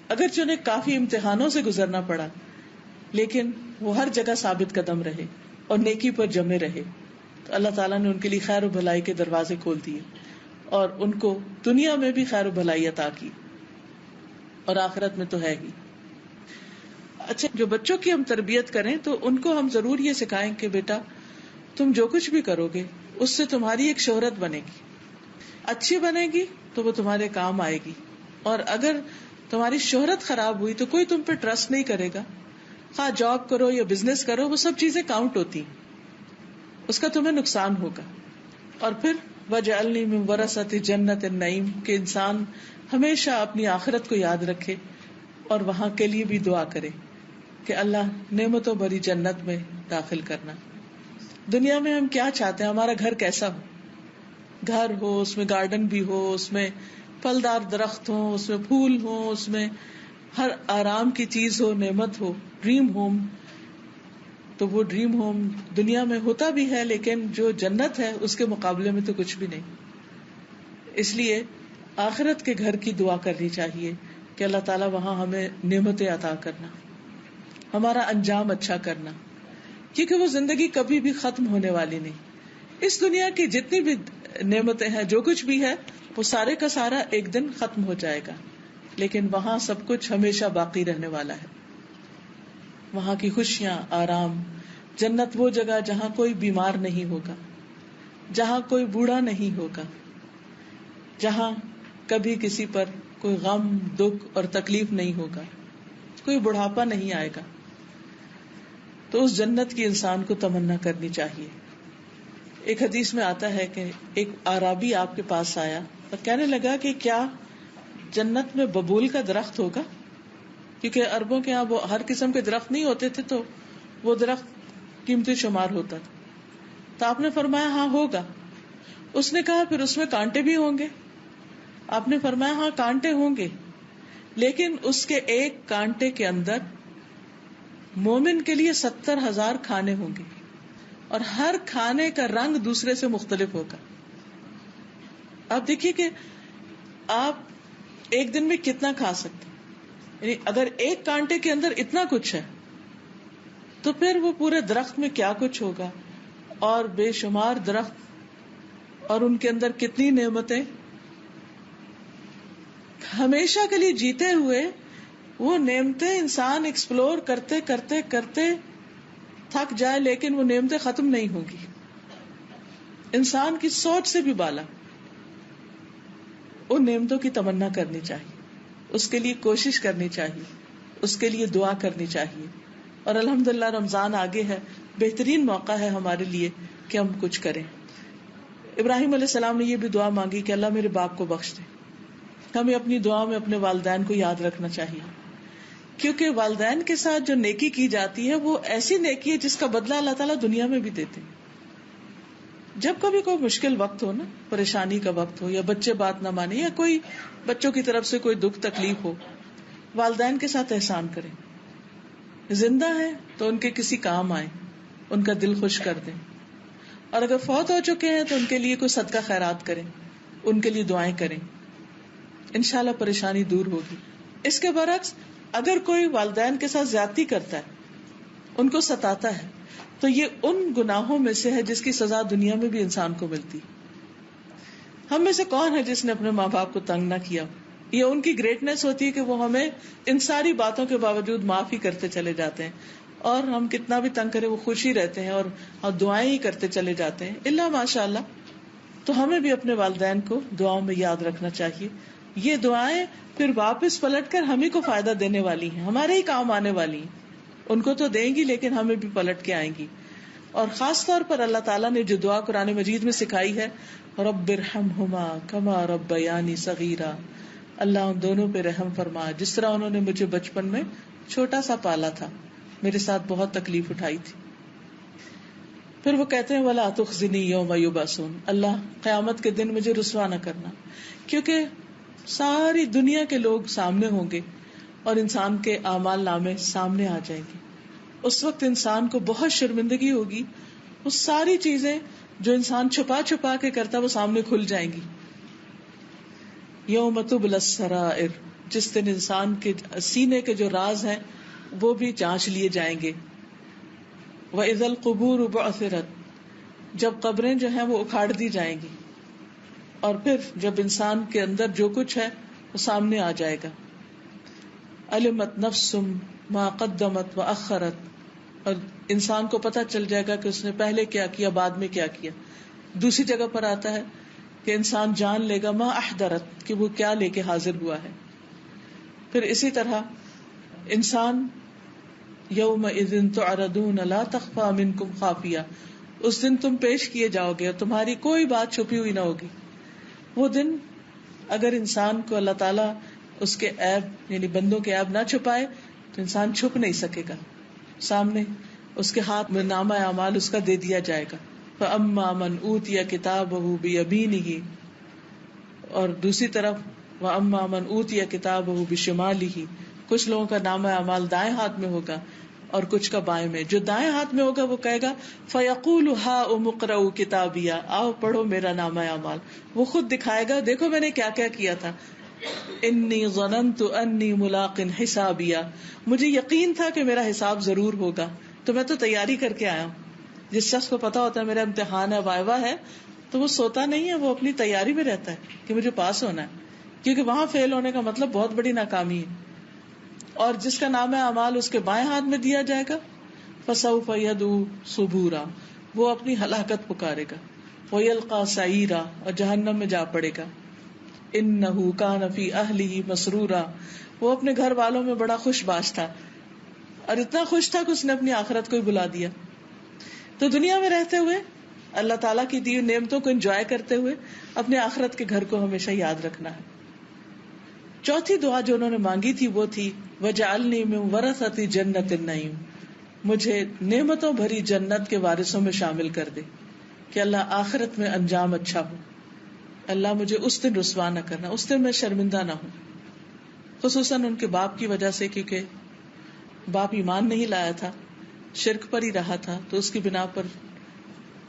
اگرچہ انہیں کافی امتحانوں سے گزرنا پڑا، لیکن وہ ہر جگہ ثابت قدم رہے اور نیکی پر جمے رہے. تو اللہ تعالیٰ نے ان کے لیے خیر و بھلائی کے دروازے کھول دیے، اور ان کو دنیا میں بھی خیر و بھلائی عطا کی، اور آخرت میں تو ہے ہی. اچھا، جو بچوں کی ہم تربیت کریں تو ان کو ہم ضرور یہ سکھائیں کہ بیٹا تم جو کچھ بھی کرو گے اس سے تمہاری ایک شہرت بنے گی، اچھی بنے گی تو وہ تمہارے کام آئے گی. اور اگر تمہاری شہرت خراب ہوئی تو کوئی تم پہ ٹرسٹ نہیں کرے گا. خواہ جاب کرو یا بزنس کرو، وہ سب چیزیں کاؤنٹ ہوتی ہیں، اس کا تمہیں نقصان ہوگا. اور پھر وَجَعَلْنِي مِن وَرَثَةِ جَنَّةِ النَّعِيمِ کہ انسان ہمیشہ اپنی آخرت کو یاد رکھے اور وہاں کے لیے بھی دعا کرے کہ اللہ نعمتوں بھری جنت میں داخل کرنا. دنیا میں ہم کیا چاہتے ہیں؟ ہمارا گھر کیسا ہو؟ گھر ہو، اس میں گارڈن بھی ہو، اس میں پھلدار درخت ہو، اس میں پھول ہو، اس میں ہر آرام کی چیز ہو، نعمت ہو، ڈریم ہوم. تو وہ ڈریم ہوم دنیا میں ہوتا بھی ہے، لیکن جو جنت ہے اس کے مقابلے میں تو کچھ بھی نہیں. اس لیے آخرت کے گھر کی دعا کرنی چاہیے کہ اللہ تعالیٰ وہاں ہمیں نعمتیں عطا کرنا، ہمارا انجام اچھا کرنا، کیونکہ وہ زندگی کبھی بھی ختم ہونے والی نہیں. اس دنیا کی جتنی بھی نعمتیں ہیں، جو کچھ بھی ہے، وہ سارے کا سارا ایک دن ختم ہو جائے گا، لیکن وہاں سب کچھ ہمیشہ باقی رہنے والا ہے. وہاں کی خوشیاں، آرام. جنت وہ جگہ جہاں کوئی بیمار نہیں ہوگا، جہاں کوئی بوڑھا نہیں ہوگا، جہاں کبھی کسی پر کوئی غم، دکھ اور تکلیف نہیں ہوگا. کوئی بڑھاپا نہیں آئے گا. تو اس جنت کی انسان کو تمنا کرنی چاہیے. ایک حدیث میں آتا ہے کہ ایک اعرابی آپ کے پاس آیا اور کہنے لگا کہ کیا جنت میں ببول کا درخت ہوگا؟ کیونکہ عربوں کے یہاں وہ ہر قسم کے درخت نہیں ہوتے تھے، تو وہ درخت قیمتی شمار ہوتا تھا. تو آپ نے فرمایا ہاں ہوگا. اس نے کہا پھر اس میں کانٹے بھی ہوں گے؟ آپ نے فرمایا ہاں کانٹے ہوں گے، لیکن اس کے ایک کانٹے کے اندر مومن کے لیے 70,000 کھانے ہوں گے، اور ہر کھانے کا رنگ دوسرے سے مختلف ہوگا. آپ دیکھیے کہ آپ ایک دن میں کتنا کھا سکتے ہیں. یعنی اگر ایک کانٹے کے اندر اتنا کچھ ہے تو پھر وہ پورے درخت میں کیا کچھ ہوگا، اور بے شمار درخت اور ان کے اندر کتنی نعمتیں. ہمیشہ کے لیے جیتے ہوئے وہ نعمتیں انسان ایکسپلور کرتے کرتے کرتے تھک جائے، لیکن وہ نعمتیں ختم نہیں ہوگی. انسان کی سوچ سے بھی بالا ان نعمتوں کی تمنا کرنی چاہیے، اس کے لیے کوشش کرنی چاہیے، اس کے لیے دعا کرنی چاہیے. اور الحمدللہ رمضان آگے ہے، بہترین موقع ہے ہمارے لیے کہ ہم کچھ کریں. ابراہیم علیہ السلام نے یہ بھی دعا مانگی کہ اللہ میرے باپ کو بخش دے. ہمیں اپنی دعا میں اپنے والدین کو یاد رکھنا چاہیے، کیونکہ والدین کے ساتھ جو نیکی کی جاتی ہے وہ ایسی نیکی ہے جس کا بدلہ اللہ تعالیٰ دنیا میں بھی دیتے. جب کبھی کوئی مشکل وقت ہو نا، پریشانی کا وقت ہو، یا بچے بات نہ مانے، یا کوئی بچوں کی طرف سے کوئی دکھ تکلیف ہو، والدین کے ساتھ احسان کریں. زندہ ہے تو ان کے کسی کام آئیں، ان کا دل خوش کر دیں. اور اگر فوت ہو چکے ہیں تو ان کے لیے کوئی صدقہ خیرات کریں، ان کے لیے دعائیں کریں، انشاءاللہ پریشانی دور ہوگی. اس کے برعکس اگر کوئی والدین کے ساتھ زیادتی کرتا ہے، ان کو ستاتا ہے، تو یہ ان گناہوں میں سے ہے جس کی سزا دنیا میں بھی انسان کو ملتی. ہم میں سے کون ہے جس نے اپنے ماں باپ کو تنگ نہ کیا؟ یہ ان کی گریٹنس ہوتی ہے کہ وہ ہمیں ان ساری باتوں کے باوجود معاف ہی کرتے چلے جاتے ہیں، اور ہم کتنا بھی تنگ کریں وہ خوش ہی رہتے ہیں اور دعائیں ہی کرتے چلے جاتے ہیں الا ماشاء اللہ. تو ہمیں بھی اپنے والدین کو دعاؤں میں یاد رکھنا چاہیے. یہ دعائیں پھر واپس پلٹ کر ہمیں کو فائدہ دینے والی ہیں، ہمارے ہی کام آنے والی ہیں. ان کو تو دیں گی لیکن ہمیں بھی پلٹ کے آئیں گی. اور خاص طور پر اللہ تعالیٰ نے جو دعا قرآن مجید میں سکھائی ہے، رب ارحمہما کما ربیانی صغیرا، اللہ ان دونوں پہ رحم فرما جس طرح انہوں نے مجھے بچپن میں چھوٹا سا پالا تھا، میرے ساتھ بہت تکلیف اٹھائی تھی. پھر وہ کہتے ہیں ولا تخزنی یوم یبعثون، اللہ قیامت کے دن مجھے رسوا نہ کرنا، کیونکہ ساری دنیا کے لوگ سامنے ہوں گے اور انسان کے اعمال نامے سامنے آ جائیں گے. اس وقت انسان کو بہت شرمندگی ہوگی، وہ ساری چیزیں جو انسان چھپا چھپا کے کرتا وہ سامنے کھل جائیں گی. یوم تبلی السرائر، جس دن انسان کے سینے کے جو راز ہیں وہ بھی جانچ لیے جائیں گے. وَإِذَا الْقُبُورُ بُعْثِرَتْ، جب قبریں جو ہیں وہ اکھاڑ دی جائیں گی، اور پھر جب انسان کے اندر جو کچھ ہے وہ سامنے آ جائے گا. علمت نفس ما قدمت وأخرت، اور انسان کو پتہ چل جائے گا کہ اس نے پہلے کیا کیا بعد میں کیا کیا. دوسری جگہ پر آتا ہے کہ انسان جان لے گا ما احضرت، کہ وہ کیا لے کے حاضر ہوا ہے. پھر اسی طرح انسان یومئذ تعرضون لا تخفى منکم خافیہ، اس دن تم پیش کیے جاؤ گے اور تمہاری کوئی بات چھپی ہوئی نہ ہوگی. وہ دن اگر انسان کو اللہ تعالیٰ اس کے عیب یعنی بندوں کے عیب نہ چھپائے تو انسان چھپ نہیں سکے گا. سامنے اس کے ہاتھ میں نامہ اعمال اس کا دے دیا جائے گا. فَأَمَّا مَنْ أُوتِيَ كِتَابَهُ بِيَمِينِهِ، اور دوسری طرف وَأَمَّا مَنْ أُوتِيَ كِتَابَهُ بِشِمَالِهِ، کچھ لوگوں کا نامہ اعمال دائیں ہاتھ میں ہوگا اور کچھ کا بائیں میں. جو دائیں ہاتھ میں ہوگا وہ کہے گا فَيَقُولُ هَاؤُمُ اقْرَءُوا كِتَابِيَهْ، آؤ پڑھو میرا نامہ اعمال. وہ خود دکھائے گا دیکھو میں نے کیا کیا کیا تھا. انی ظننت انی ملاق حسابیہ، مجھے یقین تھا کہ میرا حساب ضرور ہوگا، تو میں تو تیاری کر کے آیا ہوں. جس شخص کو پتا ہوتا ہے میرا امتحان ہے، وائوا ہے، تو وہ سوتا نہیں ہے، وہ اپنی تیاری میں رہتا ہے کہ مجھے پاس ہونا ہے، کیونکہ وہاں فیل ہونے کا مطلب بہت بڑی ناکامی ہے. اور جس کا نام اعمال اس کے بائیں ہاتھ میں دیا جائے گا فسوف یدعو ثبورا، وہ اپنی ہلاکت پکارے گا. ویلقی سعیرا، اور جہنم میں جا پڑے گا. انہ کان فی اہلہ مسرورا، وہ اپنے گھر والوں میں بڑا خوش باش تھا، اور اتنا خوش تھا کہ اس نے اپنی آخرت کو ہی بلا دیا. تو دنیا میں رہتے ہوئے اللہ تعالیٰ کی دی نعمتوں کو انجوائے کرتے ہوئے اپنے آخرت کے گھر کو ہمیشہ یاد رکھنا ہے. چوتھی دعا جو انہوں نے مانگی تھی وہ تھی وجعلنی من ورثۃ جنۃ النعیم، مجھے نعمتوں بھری جنت کے وارثوں میں شامل کر دے، کہ اللہ آخرت میں انجام اچھا ہو، اللہ مجھے اس دن رسوا نہ کرنا، اس دن میں شرمندہ نہ ہوں. خصوصاً ان کے باپ کی وجہ سے، کیونکہ باپ ایمان نہیں لایا تھا، شرک پر ہی رہا تھا، تو اس کی بنا پر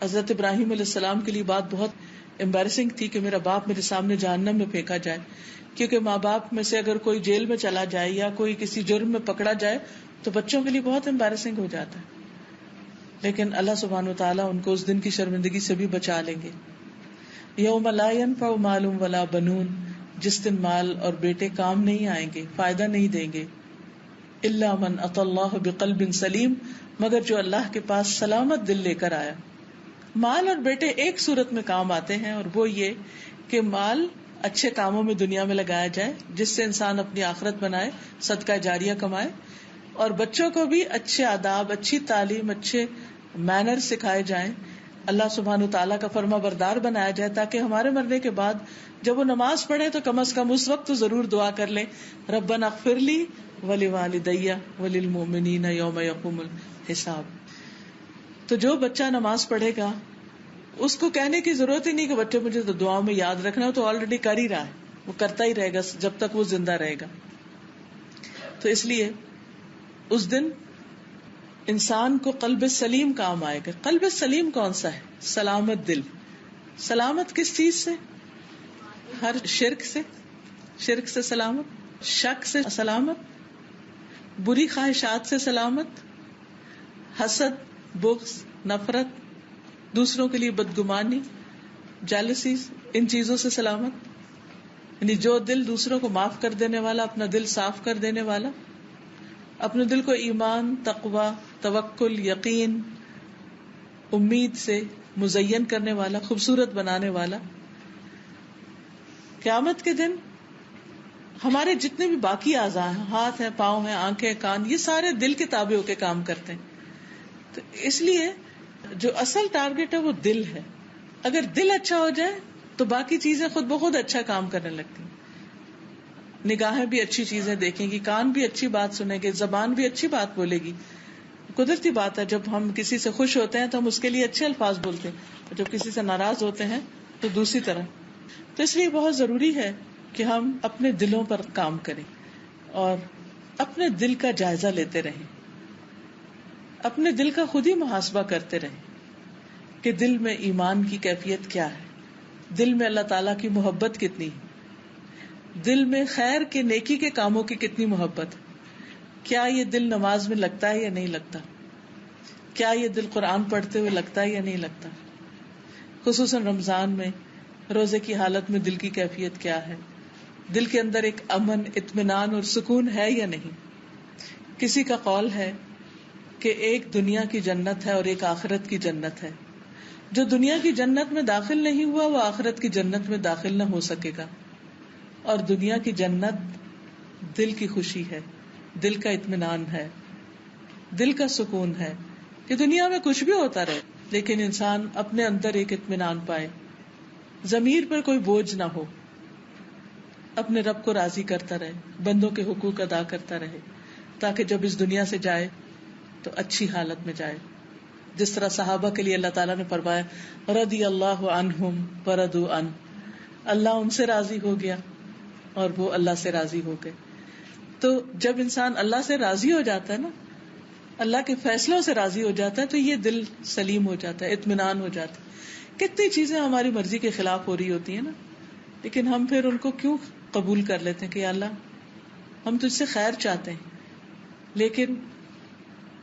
حضرت ابراہیم علیہ السلام کے لیے بات بہت امبیرسنگ تھی کہ میرا باپ میرے سامنے جہنم میں پھینکا جائے، کیونکہ ماں باپ میں سے اگر کوئی جیل میں چلا جائے یا کوئی کسی جرم میں پکڑا جائے تو بچوں کے لیے بہت امبیرسنگ ہو جاتا ہے. لیکن اللہ سبحانہ و تعالیٰ ان کو اس دن کی شرمندگی سے بھی بچا لیں گے. یوم لا ينفع مال ولا بنون، جس دن مال اور بیٹے کام نہیں آئیں گے، فائدہ نہیں دیں گے. الا من اتى اللہ بقلب سلیم، مگر جو اللہ کے پاس سلامت دل لے کر آیا. مال اور بیٹے ایک صورت میں کام آتے ہیں، اور وہ یہ کہ مال اچھے کاموں میں دنیا میں لگایا جائے جس سے انسان اپنی آخرت بنائے، صدقہ جاریہ کمائے، اور بچوں کو بھی اچھے آداب، اچھی تعلیم، اچھے مینر سکھائے جائیں، اللہ سبحانہ تعالیٰ کا فرما بردار بنایا جائے، تاکہ ہمارے مرنے کے بعد جب وہ نماز پڑھے تو کم از کم اس وقت تو ضرور دعا کر لیں ربنا اغفر لی ولوالدی وللمؤمنین یوم یقوم الحساب. تو جو بچہ نماز پڑھے گا اس کو کہنے کی ضرورت ہی نہیں کہ بچے مجھے تو دعاؤں میں یاد رکھنا ہے، تو آلریڈی کر ہی رہا ہے، وہ کرتا ہی رہے گا جب تک وہ زندہ رہے گا. تو اس لیے اس دن انسان کو قلب سلیم کام آئے گا. قلب سلیم کون سا ہے؟ سلامت دل. سلامت کس چیز سے؟ ہر شرک سے، شرک سے سلامت، شک سے سلامت، بری خواہشات سے سلامت، حسد، بغض، نفرت، دوسروں کے لیے بدگمانی، جیلسی، ان چیزوں سے سلامت. یعنی جو دل دوسروں کو معاف کر دینے والا، اپنا دل صاف کر دینے والا، اپنے دل کو ایمان، تقوی، توکل، یقین، امید سے مزین کرنے والا، خوبصورت بنانے والا. قیامت کے دن ہمارے جتنے بھی باقی اعضاء ہیں، ہاتھ ہیں، پاؤں ہیں، آنکھیں، کان، یہ سارے دل کے تابع ہو کے کام کرتے ہیں. تو اس لیے جو اصل ٹارگٹ ہے وہ دل ہے. اگر دل اچھا ہو جائے تو باقی چیزیں خود بخود اچھا کام کرنے لگتی ہیں. نگاہیں بھی اچھی چیزیں دیکھیں گی، کان بھی اچھی بات سنیں گے، زبان بھی اچھی بات بولے گی. قدرتی بات ہے، جب ہم کسی سے خوش ہوتے ہیں تو ہم اس کے لیے اچھے الفاظ بولتے ہیں، اور جب کسی سے ناراض ہوتے ہیں تو دوسری طرح. تو اس لیے بہت ضروری ہے کہ ہم اپنے دلوں پر کام کریں اور اپنے دل کا جائزہ لیتے رہیں، اپنے دل کا خود ہی محاسبہ کرتے رہیں کہ دل میں ایمان کی کیفیت کیا ہے، دل میں اللہ تعالیٰ کی محبت کتنی ہے، دل میں خیر کے نیکی کے کاموں کی کتنی محبت، کیا یہ دل نماز میں لگتا ہے یا نہیں لگتا، کیا یہ دل قرآن پڑھتے ہوئے لگتا ہے یا نہیں لگتا. خصوصاً رمضان میں روزے کی حالت میں دل کی کیفیت کیا ہے، دل کے اندر ایک امن، اطمینان اور سکون ہے یا نہیں. کسی کا قول ہے کہ ایک دنیا کی جنت ہے اور ایک آخرت کی جنت ہے. جو دنیا کی جنت میں داخل نہیں ہوا وہ آخرت کی جنت میں داخل نہ ہو سکے گا. اور دنیا کی جنت دل کی خوشی ہے، دل کا اطمینان ہے، دل کا سکون ہے کہ دنیا میں کچھ بھی ہوتا رہے لیکن انسان اپنے اندر ایک اطمینان پائے، ضمیر پر کوئی بوجھ نہ ہو، اپنے رب کو راضی کرتا رہے، بندوں کے حقوق ادا کرتا رہے، تاکہ جب اس دنیا سے جائے تو اچھی حالت میں جائے. جس طرح صحابہ کے لیے اللہ تعالیٰ نے فرمایا رضی اللہ عنہم ورضوا عنہ، اللہ ان سے راضی ہو گیا اور وہ اللہ سے راضی ہو گئے. تو جب انسان اللہ سے راضی ہو جاتا ہے نا، اللہ کے فیصلوں سے راضی ہو جاتا ہے، تو یہ دل سلیم ہو جاتا ہے، اطمینان ہو جاتا ہے. کتنی چیزیں ہماری مرضی کے خلاف ہو رہی ہوتی ہیں نا، لیکن ہم پھر ان کو کیوں قبول کر لیتے ہیں کہ اللہ ہم تجھ سے خیر چاہتے ہیں، لیکن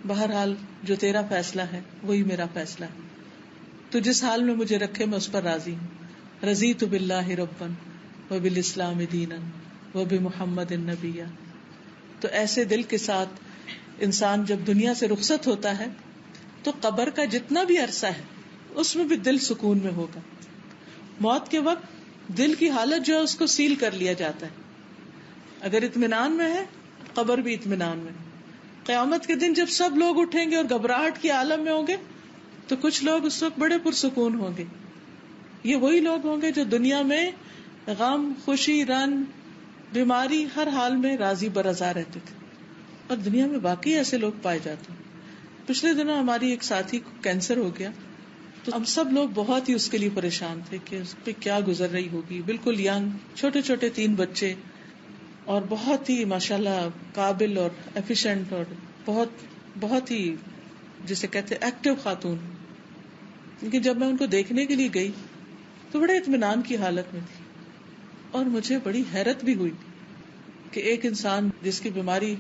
بہرحال جو تیرا فیصلہ ہے وہی میرا فیصلہ ہے، تو جس حال میں مجھے رکھے میں اس پر راضی ہوں. رضیت باللہ ربا وبالاسلام دینا وبمحمد نبیا. تو ایسے دل کے ساتھ انسان جب دنیا سے رخصت ہوتا ہے تو قبر کا جتنا بھی عرصہ ہے اس میں بھی دل سکون میں ہوگا. موت کے وقت دل کی حالت جو ہے اس کو سیل کر لیا جاتا ہے. اگر اطمینان میں ہے قبر بھی اطمینان میں. قیامت کے دن جب سب لوگ اٹھیں گے اور گھبراہٹ کی عالم میں ہوں گے تو کچھ لوگ اس وقت بڑے پرسکون ہوں گے. یہ وہی لوگ ہوں گے جو دنیا میں غم، خوشی، رن، بیماری ہر حال میں راضی برضا رہتے تھے، اور دنیا میں واقعی ایسے لوگ پائے جاتے ہیں. پچھلے دنوں ہماری ایک ساتھی کو کینسر ہو گیا تو ہم سب لوگ بہت ہی اس کے لیے پریشان تھے کہ اس پہ کیا گزر رہی ہوگی. بالکل ینگ، چھوٹے چھوٹے 3 بچے، اور بہت ہی ماشاءاللہ قابل اور ایفیشینٹ، اور بہت ہی جسے کہتے ایکٹیو خاتون. لیکن جب میں ان کو دیکھنے کے لیے گئی تو بڑے اطمینان کی حالت میں تھی، اور مجھے بڑی حیرت بھی ہوئی کہ ایک انسان جس کی بیماری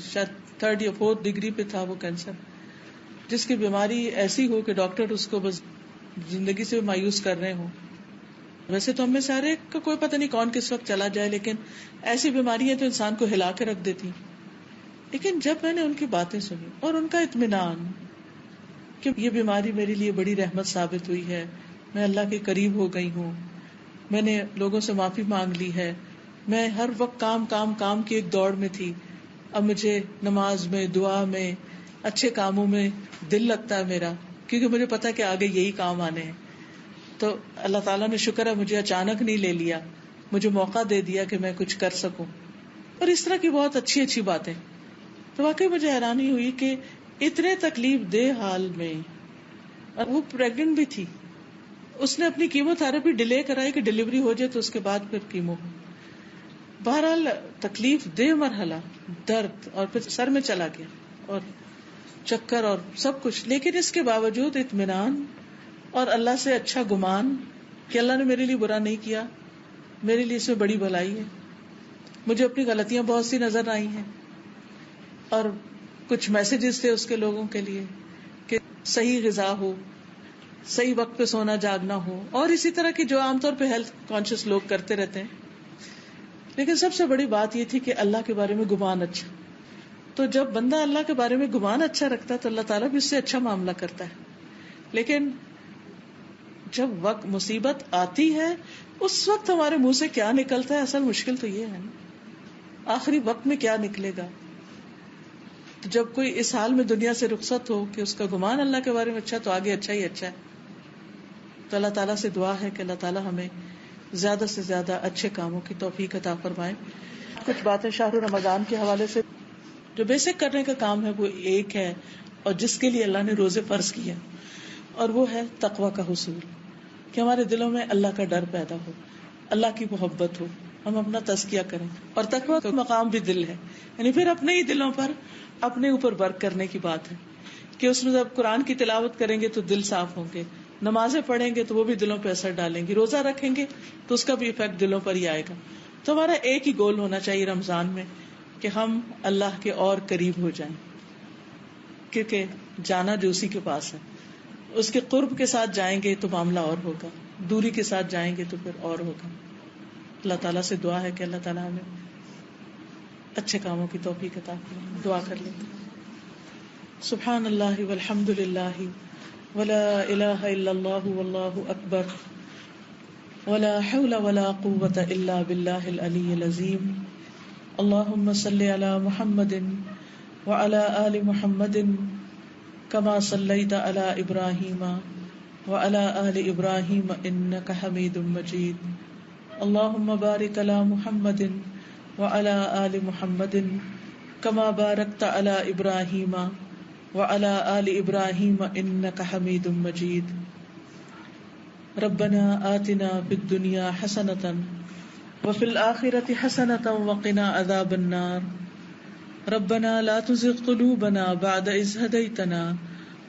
شاید 3rd یا 4th ڈگری پہ تھا، وہ کینسر، جس کی بیماری ایسی ہو کہ ڈاکٹر اس کو بس زندگی سے مایوس کر رہے ہوں. ویسے تو ہم میں سارے کا کوئی پتہ نہیں کون کس وقت چلا جائے، لیکن ایسی بیماریاں تو انسان کو ہلا کے رکھ دیتی. لیکن جب میں نے ان کی باتیں سنی اور ان کا اطمینان کہ یہ بیماری میرے لیے بڑی رحمت ثابت ہوئی ہے، میں اللہ کے قریب ہو گئی ہوں، میں نے لوگوں سے معافی مانگ لی ہے، میں ہر وقت کام کی ایک دوڑ میں تھی، اب مجھے نماز میں، دعا میں، اچھے کاموں میں دل لگتا ہے میرا، کیونکہ مجھے پتا کہ آگے یہی کام آنے ہیں. تو اللہ تعالیٰ نے شکر ہے مجھے اچانک نہیں لے لیا، مجھے موقع دے دیا کہ میں کچھ کر سکوں، اور اس طرح کی بہت اچھی اچھی باتیں. تو واقعی مجھے حیرانی ہوئی کہ اتنے تکلیف دہ حال میں، اور وہ پریگننٹ بھی تھی، اس نے اپنی کیمو تھراپی ڈیلے کرائی کہ ڈیلیوری ہو جائے تو اس کے بعد پھر کیمو. بہرحال تکلیف دہ مرحلہ، درد، اور پھر سر میں چلا گیا اور چکر اور سب کچھ، لیکن اس کے باوجود اطمینان اور اللہ سے اچھا گمان کہ اللہ نے میرے لیے برا نہیں کیا، میرے لیے اس میں بڑی بھلائی ہے. مجھے اپنی غلطیاں بہت سی نظر آئی ہیں، اور کچھ میسجز تھے اس کے لوگوں کے لیے کہ صحیح غذا ہو، صحیح وقت پہ سونا جاگنا ہو، اور اسی طرح کی جو عام طور پہ ہیلتھ کانشیس لوگ کرتے رہتے ہیں. لیکن سب سے بڑی بات یہ تھی کہ اللہ کے بارے میں گمان اچھا. تو جب بندہ اللہ کے بارے میں گمان اچھا رکھتا ہے تو اللہ تعالیٰ بھی اس سے اچھا معاملہ کرتا ہے. لیکن جب وقت مصیبت آتی ہے اس وقت ہمارے منہ سے کیا نکلتا ہے، اصل مشکل تو یہ ہے نا، آخری وقت میں کیا نکلے گا. تو جب کوئی اس حال میں دنیا سے رخصت ہو کہ اس کا گمان اللہ کے بارے میں اچھا، تو آگے اچھا ہی اچھا ہے. تو اللہ تعالیٰ سے دعا ہے کہ اللہ تعالیٰ ہمیں زیادہ سے زیادہ اچھے کاموں کی توفیق عطا فرمائے. کچھ باتیں شہر رمضان کے حوالے سے جو بیسک کرنے کا کام ہے وہ ایک ہے، اور جس کے لیے اللہ نے روزے فرض کیا، اور وہ ہے تقوی کا حصول، کہ ہمارے دلوں میں اللہ کا ڈر پیدا ہو، اللہ کی محبت ہو، ہم اپنا تزکیہ کریں. اور تقوی کا مقام بھی دل ہے، یعنی پھر اپنے ہی دلوں پر اپنے اوپر ورک کرنے کی بات ہے کہ اس میں جب قرآن کی تلاوت کریں گے تو دل صاف ہوں گے، نمازیں پڑھیں گے تو وہ بھی دلوں پہ اثر ڈالیں گے، روزہ رکھیں گے تو اس کا بھی ایفیکٹ دلوں پر ہی آئے گا. تو ہمارا ایک ہی گول ہونا چاہیے رمضان میں کہ ہم اللہ کے اور قریب ہو جائیں، کیونکہ جانا جو اسی کے پاس ہے، اس کے قرب کے ساتھ جائیں گے تو معاملہ اور ہوگا، دوری کے ساتھ جائیں گے تو پھر اور ہوگا. اللہ تعالیٰ سے دعا ہے کہ اللہ تعالیٰ ہمیں اچھے کاموں کی توفیق عطا فرمائے. دعا کر لیتے ہیں. سبحان اللہ والحمد للہ ولا الہ الا اللہ واللہ اکبر ولا حول ولا قوة الا باللہ العلی العظیم. اللہم صلی علی محمد وعلی آل محمد کما صلیت علی ابراہیم وعلی آل ابراہیم انک حمید مجید. اللہم بارک علی محمد وعلی آل محمد کما بارکت علی ابراہیم وعلی آل ابراہیم انک حمید مجید. ربنا آتنا فی الدنیا حسنۃ وفی الآخرۃ حسنۃ وقنا عذاب النار. ربنا لا تزغ قلوبنا بعد إذ هديتنا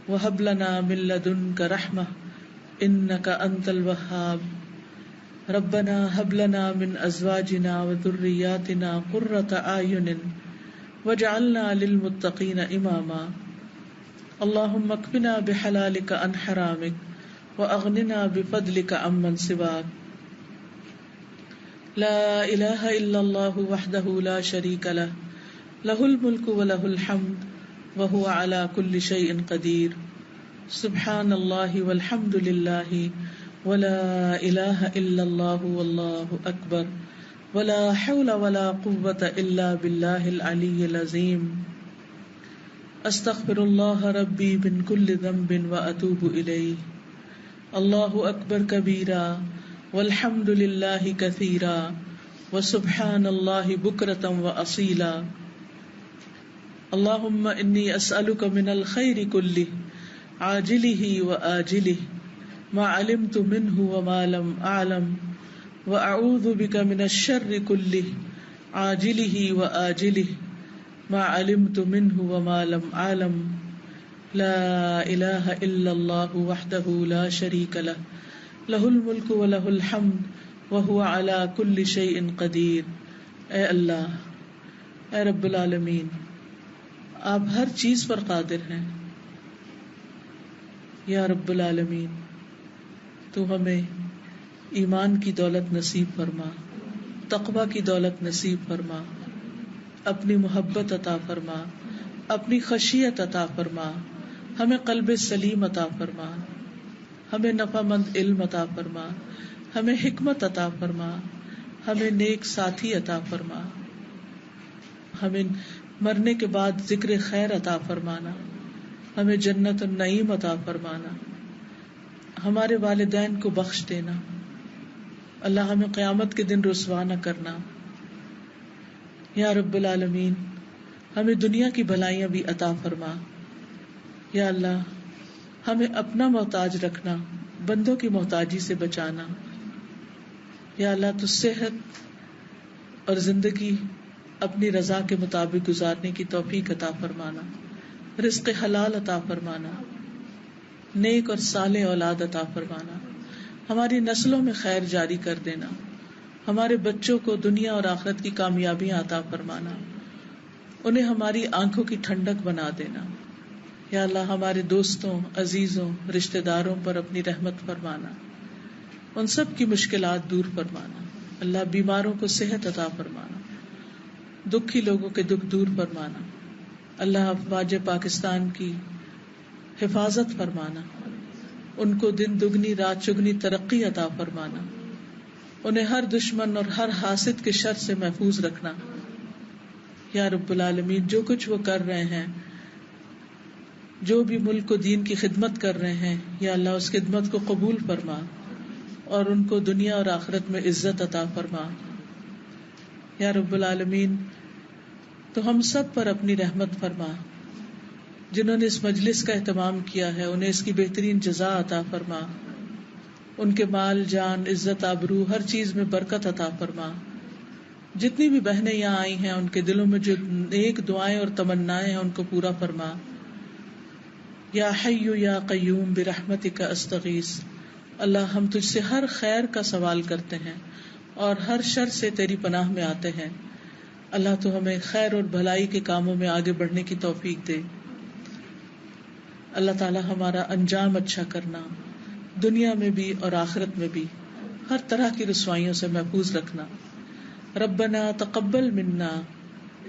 وهب لنا من لدنك رحمة إنك أنت الوهاب. ربنا هب لنا من أزواجنا وذرياتنا قرة أعين واجعلنا للمتقين إماما. اللهم اكفنا بحلالك عن حرامك وأغننا بفضلك عمن سواك. لا إله إلا الله وحده لا شريك له له الملك وله الحمد وهو على كل شيء قدير. سبحان الله والحمد لله ولا الہ الا اللہ واللہ اکبر ولا حول ولا قوة الا باللہ العلی العظیم. استغفر اللہ ربی من کل ذنب واتوب الیہ. اللہ اکبر کبیرا والحمد للہ کثیرا وسبحان اللہ بکرۃ واصیلا. اللہم انی اسألک من الخیر کلہ عاجلہ وآجلہ ما علمت منہ وما لم اعلم واعوذ بک من الشر کلہ عاجلہ وآجلہ ما علمت منہ وما لم اعلم. لا الہ الا اللہ وحدہ لا شریک لہ لہ الملک ولہ الحمد وہو علی کل شیء قدیر. اے اللہ، اے رب العالمین، آپ ہر چیز پر قادر ہیں. یا رب العالمین، تو ہمیں ایمان کی دولت نصیب فرما، تقوی کی دولت نصیب فرما، اپنی محبت عطا فرما، اپنی خشیت عطا فرما، ہمیں قلب سلیم عطا فرما، ہمیں نفع مند علم عطا فرما، ہمیں حکمت عطا فرما، ہمیں نیک ساتھی عطا فرما، ہمیں مرنے کے بعد ذکر خیر عطا فرمانا، ہمیں جنت النعیم عطا فرمانا، ہمارے والدین کو بخش دینا. اللہ ہمیں قیامت کے دن رسوا نہ کرنا. یا رب العالمین، ہمیں دنیا کی بھلائیاں بھی عطا فرما. یا اللہ، ہمیں اپنا محتاج رکھنا، بندوں کی محتاجی سے بچانا. یا اللہ، تو صحت اور زندگی اپنی رضا کے مطابق گزارنے کی توفیق عطا فرمانا، رزق حلال عطا فرمانا، نیک اور صالح اولاد عطا فرمانا، ہماری نسلوں میں خیر جاری کر دینا، ہمارے بچوں کو دنیا اور آخرت کی کامیابیاں عطا فرمانا، انہیں ہماری آنکھوں کی ٹھنڈک بنا دینا. یا اللہ، ہمارے دوستوں، عزیزوں، رشتہ داروں پر اپنی رحمت فرمانا، ان سب کی مشکلات دور فرمانا. اللہ، بیماروں کو صحت عطا فرمانا، دکھی لوگوں کے دکھ دور فرمانا. اللہ، افواج پاکستان کی حفاظت فرمانا، ان کو دن دگنی رات چگنی ترقی عطا فرمانا، انہیں ہر دشمن اور ہر حاسد کے شر سے محفوظ رکھنا. یا رب العالمین، جو کچھ وہ کر رہے ہیں، جو بھی ملک و دین کی خدمت کر رہے ہیں، یا اللہ اس خدمت کو قبول فرما اور ان کو دنیا اور آخرت میں عزت عطا فرما. یا رب العالمین، تو ہم سب پر اپنی رحمت فرما. جنہوں نے اس مجلس کا اہتمام کیا ہے، انہیں اس کی بہترین جزا عطا فرما. ان کے مال، جان، عزت، آبرو، ہر چیز میں برکت عطا فرما. جتنی بھی بہنیں یہاں آئی ہیں، ان کے دلوں میں جو نیک دعائیں اور تمنائیں ہیں، ان کو پورا فرما. یا حی یا قیوم برحمتک استغیث. اللہ، ہم تجھ سے ہر خیر کا سوال کرتے ہیں اور ہر شر سے تیری پناہ میں آتے ہیں. اللہ، تو ہمیں خیر اور بھلائی کے کاموں میں آگے بڑھنے کی توفیق دے. اللہ تعالی ہمارا انجام اچھا کرنا، دنیا میں بھی اور آخرت میں بھی ہر طرح کی رسوائیوں سے محفوظ رکھنا. ربنا تقبل منا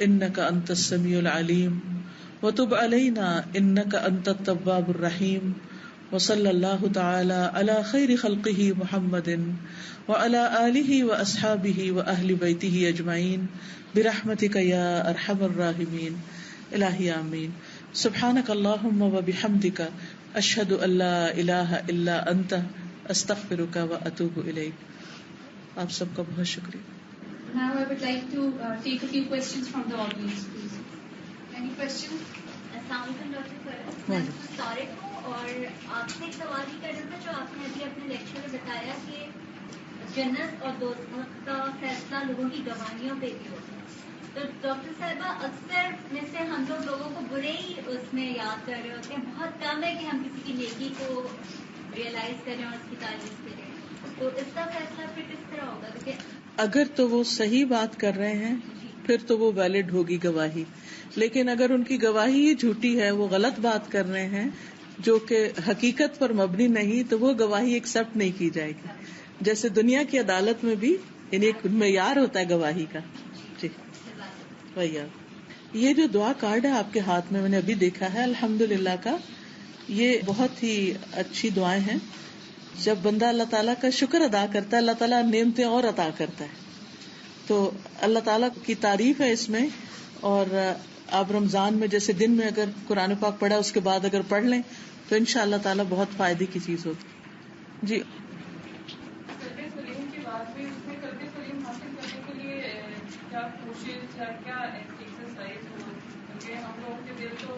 انک انت السمیع العلیم وتب علینا انک انت التواب الرحیم. وصلی اللہ تعالی علی خیر خلقہ محمد وعلی آلہ واصحابہ واہل بیتہ اجمعین برحمتک یا ارحم الراحمین. الہی آمین. سبحانک اللہم وبحمدک اشہد ان لا الہ الا انت استغفرک واتوب الیک. آپ سب کا بہت شکریہ. Now I would like to take a few questions from the audience, please. Any questions? السلام علیکم ڈاکٹر فرد. میں طارق ہوں اور آپ سے ایک سوال ہی کرنا تھا. جو آپ نے ابھی اپنے لیکچر میں بتایا کہ جنت اور دوزخ کا فیصلہ لوگوں کی گواہیوں پہ بھی ہوتا ہے، تو ڈاکٹر صاحبہ اکثر میں سے ہم لوگوں کو برے ہی اس میں یاد کر رہے ہوتے ہیں. بہت کم ہے کہ ہم کسی کی نیکی کو ریئلائز کریں اور اس کی تعریف کریں. تو اس کا فیصلہ پھر کس طرح ہوگا؟ کیونکہ اگر تو وہ صحیح بات کر رہے ہیں پھر تو وہ ویلڈ ہوگی گواہی، لیکن اگر ان کی گواہی ہی جھوٹی ہے، وہ غلط بات کر رہے ہیں جو کہ حقیقت پر مبنی نہیں، تو وہ گواہی ایکسپٹ نہیں کی جائے گی. جیسے دنیا کی عدالت میں بھی یعنی ایک معیار ہوتا ہے گواہی کا. جی بھیا، یہ جو دعا کارڈ ہے آپ کے ہاتھ میں، میں نے ابھی دیکھا ہے الحمدللہ کا، یہ بہت ہی اچھی دعائیں ہیں. جب بندہ اللہ تعالیٰ کا شکر ادا کرتا ہے اللہ تعالیٰ نعمتیں اور عطا کرتا ہے. تو اللہ تعالیٰ کی تعریف ہے اس میں. اور آپ رمضان میں جیسے دن میں اگر قرآن پاک پڑھا اس کے بعد اگر پڑھ لیں تو انشاء اللہ تعالیٰ بہت فائدے کی چیز ہوتی. جی قلب سلیم کے بعد بھی اس میں قلب سلیم حاصل کرنے کے لیے کیا کوشش یا کیا ایکسرسائز ہو؟ کیونکہ ہم لوگوں کے دل تو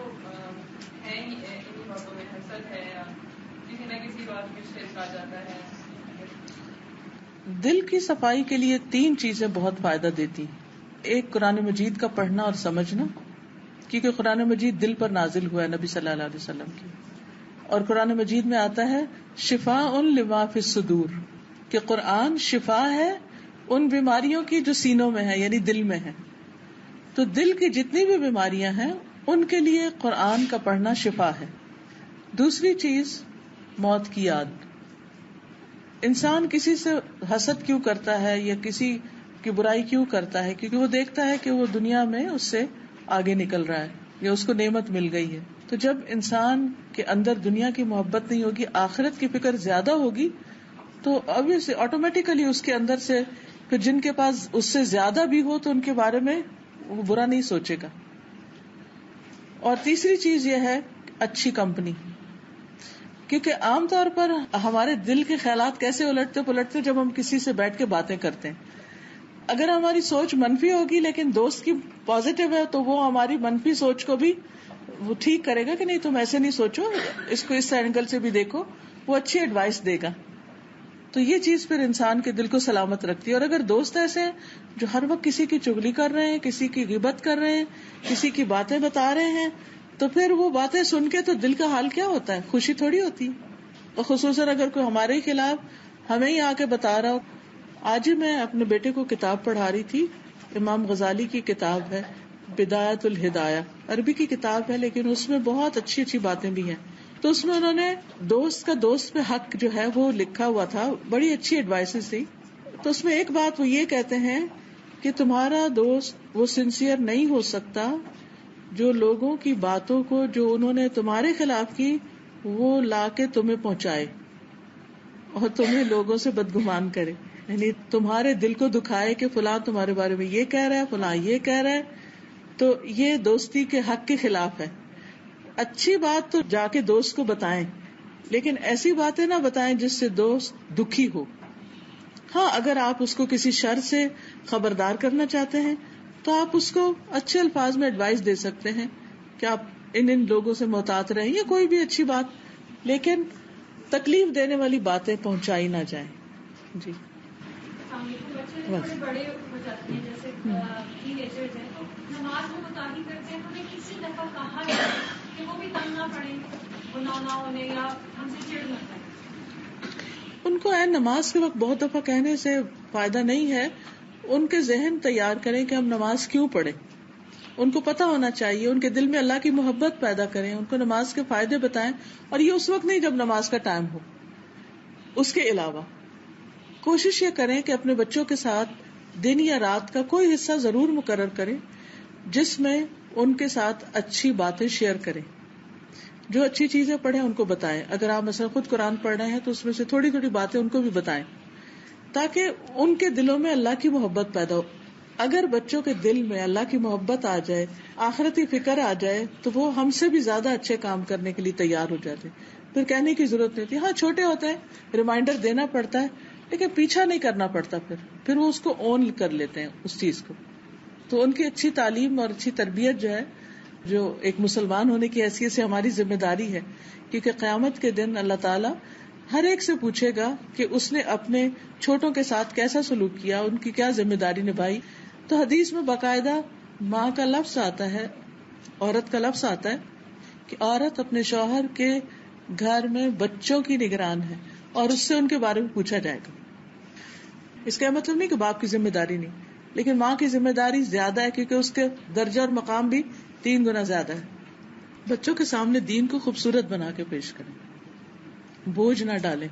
ہے ہی انہیں باتوں میں حسد ہے یا کسی نہ کسی بات میں شرک آ جاتا ہے. دل کی صفائی کے لیے 3 چیزیں بہت فائدہ دیتی. ایک قرآن مجید کا پڑھنا اور سمجھنا، کیونکہ قرآن مجید دل پر نازل ہوا ہے نبی صلی اللہ علیہ وسلم کی. اور قرآن مجید میں آتا ہے شفاء لما فی الصدور، کہ قرآن شفا ہے ان بیماریوں کی جو سینوں میں ہے یعنی دل میں ہے. تو دل کی جتنی بھی بیماریاں ہیں ان کے لیے قرآن کا پڑھنا شفا ہے. دوسری چیز موت کی یاد. انسان کسی سے حسد کیوں کرتا ہے یا کسی کی برائی کیوں کرتا ہے؟ کیونکہ وہ دیکھتا ہے کہ وہ دنیا میں اس سے آگے نکل رہا ہے یا اس کو نعمت مل گئی ہے. تو جب انسان کے اندر دنیا کی محبت نہیں ہوگی، آخرت کی فکر زیادہ ہوگی، تو obviously آٹومیٹیکلی اس کے اندر سے پھر جن کے پاس اس سے زیادہ بھی ہو تو ان کے بارے میں وہ برا نہیں سوچے گا. اور تیسری چیز یہ ہے اچھی کمپنی. کیونکہ عام طور پر ہمارے دل کے خیالات کیسے الٹتے پلٹتے جب ہم کسی سے بیٹھ کے باتیں کرتے ہیں. اگر ہماری سوچ منفی ہوگی لیکن دوست کی پازیٹیو ہے تو وہ ہماری منفی سوچ کو بھی وہ ٹھیک کرے گا کہ نہیں تم ایسے نہیں سوچو، اس کو اس اینگل سے بھی دیکھو، وہ اچھی ایڈوائس دے گا. تو یہ چیز پھر انسان کے دل کو سلامت رکھتی ہے. اور اگر دوست ایسے ہیں جو ہر وقت کسی کی چغلی کر رہے ہیں، کسی کی غیبت کر رہے ہیں، کسی کی باتیں بتا رہے ہیں، تو پھر وہ باتیں سن کے تو دل کا حال کیا ہوتا ہے؟ خوشی تھوڑی ہوتی. اور خصوصاً اگر کوئی ہمارے ہی خلاف ہمیں ہی آ کے بتا رہا ہو. آج ہی میں اپنے بیٹے کو کتاب پڑھا رہی تھی، امام غزالی کی کتاب ہے بدایت الہدایہ، عربی کی کتاب ہے لیکن اس میں بہت اچھی اچھی باتیں بھی ہیں. تو اس میں انہوں نے دوست کا دوست پہ حق جو ہے وہ لکھا ہوا تھا، بڑی اچھی ایڈوائسز تھی. تو اس میں ایک بات وہ یہ کہتے ہیں کہ تمہارا دوست وہ سنسیئر نہیں ہو سکتا جو لوگوں کی باتوں کو جو انہوں نے تمہارے خلاف کی وہ لا کے تمہیں پہنچائے اور تمہیں لوگوں سے بدگمان کرے، یعنی تمہارے دل کو دکھائے کہ فلاں تمہارے بارے میں یہ کہہ رہا ہے، فلاں یہ کہہ رہا ہے. تو یہ دوستی کے حق کے خلاف ہے. اچھی بات تو جا کے دوست کو بتائیں، لیکن ایسی باتیں نہ بتائیں جس سے دوست دکھی ہو. ہاں اگر آپ اس کو کسی شر سے خبردار کرنا چاہتے ہیں تو آپ اس کو اچھے الفاظ میں ایڈوائس دے سکتے ہیں کہ آپ ان لوگوں سے محتاط رہیں یا کوئی بھی اچھی بات، لیکن تکلیف دینے والی باتیں پہنچائی نہ جائیں. جی بچے تھوڑے بڑے ہو جاتے ہیں جیسے ٹین ایجرز ہیں تو نماز میں متعلق کرتے ہیں، ہمیں کسی دفعہ کہا جائے کہ وہ بھی تنگ نہ پڑے، گناہ نہ ہونے یا ہم سے چڑ نہ پائے. ان کو نماز کے وقت بہت دفعہ کہنے سے فائدہ نہیں ہے. ان کے ذہن تیار کریں کہ ہم نماز کیوں پڑھیں. ان کو پتا ہونا چاہیے، ان کے دل میں اللہ کی محبت پیدا کریں، ان کو نماز کے فائدے بتائیں. اور یہ اس وقت نہیں جب نماز کا ٹائم ہو. اس کے علاوہ کوشش یہ کریں کہ اپنے بچوں کے ساتھ دن یا رات کا کوئی حصہ ضرور مقرر کریں جس میں ان کے ساتھ اچھی باتیں شیئر کریں. جو اچھی چیزیں پڑھیں ان کو بتائیں. اگر آپ مثلا خود قرآن پڑھ رہے ہیں تو اس میں سے تھوڑی تھوڑی باتیں ان کو بھی بتائیں تاکہ ان کے دلوں میں اللہ کی محبت پیدا ہو. اگر بچوں کے دل میں اللہ کی محبت آ جائے، آخرتی فکر آ جائے، تو وہ ہم سے بھی زیادہ اچھے کام کرنے کے لیے تیار ہو جاتے. پھر کہنے کی ضرورت نہیں ہوتی. ہاں چھوٹے ہوتے ہیں، ریمائنڈر دینا پڑتا ہے لیکن پیچھا نہیں کرنا پڑتا. پھر وہ اس کو اون کر لیتے ہیں اس چیز کو. تو ان کی اچھی تعلیم اور اچھی تربیت جو ہے، جو ایک مسلمان ہونے کی حیثیت سے ہماری ذمہ داری ہے، کیونکہ قیامت کے دن اللہ تعالیٰ ہر ایک سے پوچھے گا کہ اس نے اپنے چھوٹوں کے ساتھ کیسا سلوک کیا، ان کی کیا ذمہ داری نبھائی. تو حدیث میں باقاعدہ ماں کا لفظ آتا ہے، عورت کا لفظ آتا ہے کہ عورت اپنے شوہر کے گھر میں بچوں کی نگران ہے اور اس سے ان کے بارے میں پوچھا جائے گا. اس کا مطلب نہیں کہ باپ کی ذمہ داری نہیں، لیکن ماں کی ذمہ داری زیادہ ہے کیونکہ اس کے درجہ اور مقام بھی 3 گنا زیادہ ہے. بچوں کے سامنے دین کو خوبصورت بنا کے پیش کریں، بوجھ نہ ڈالیں،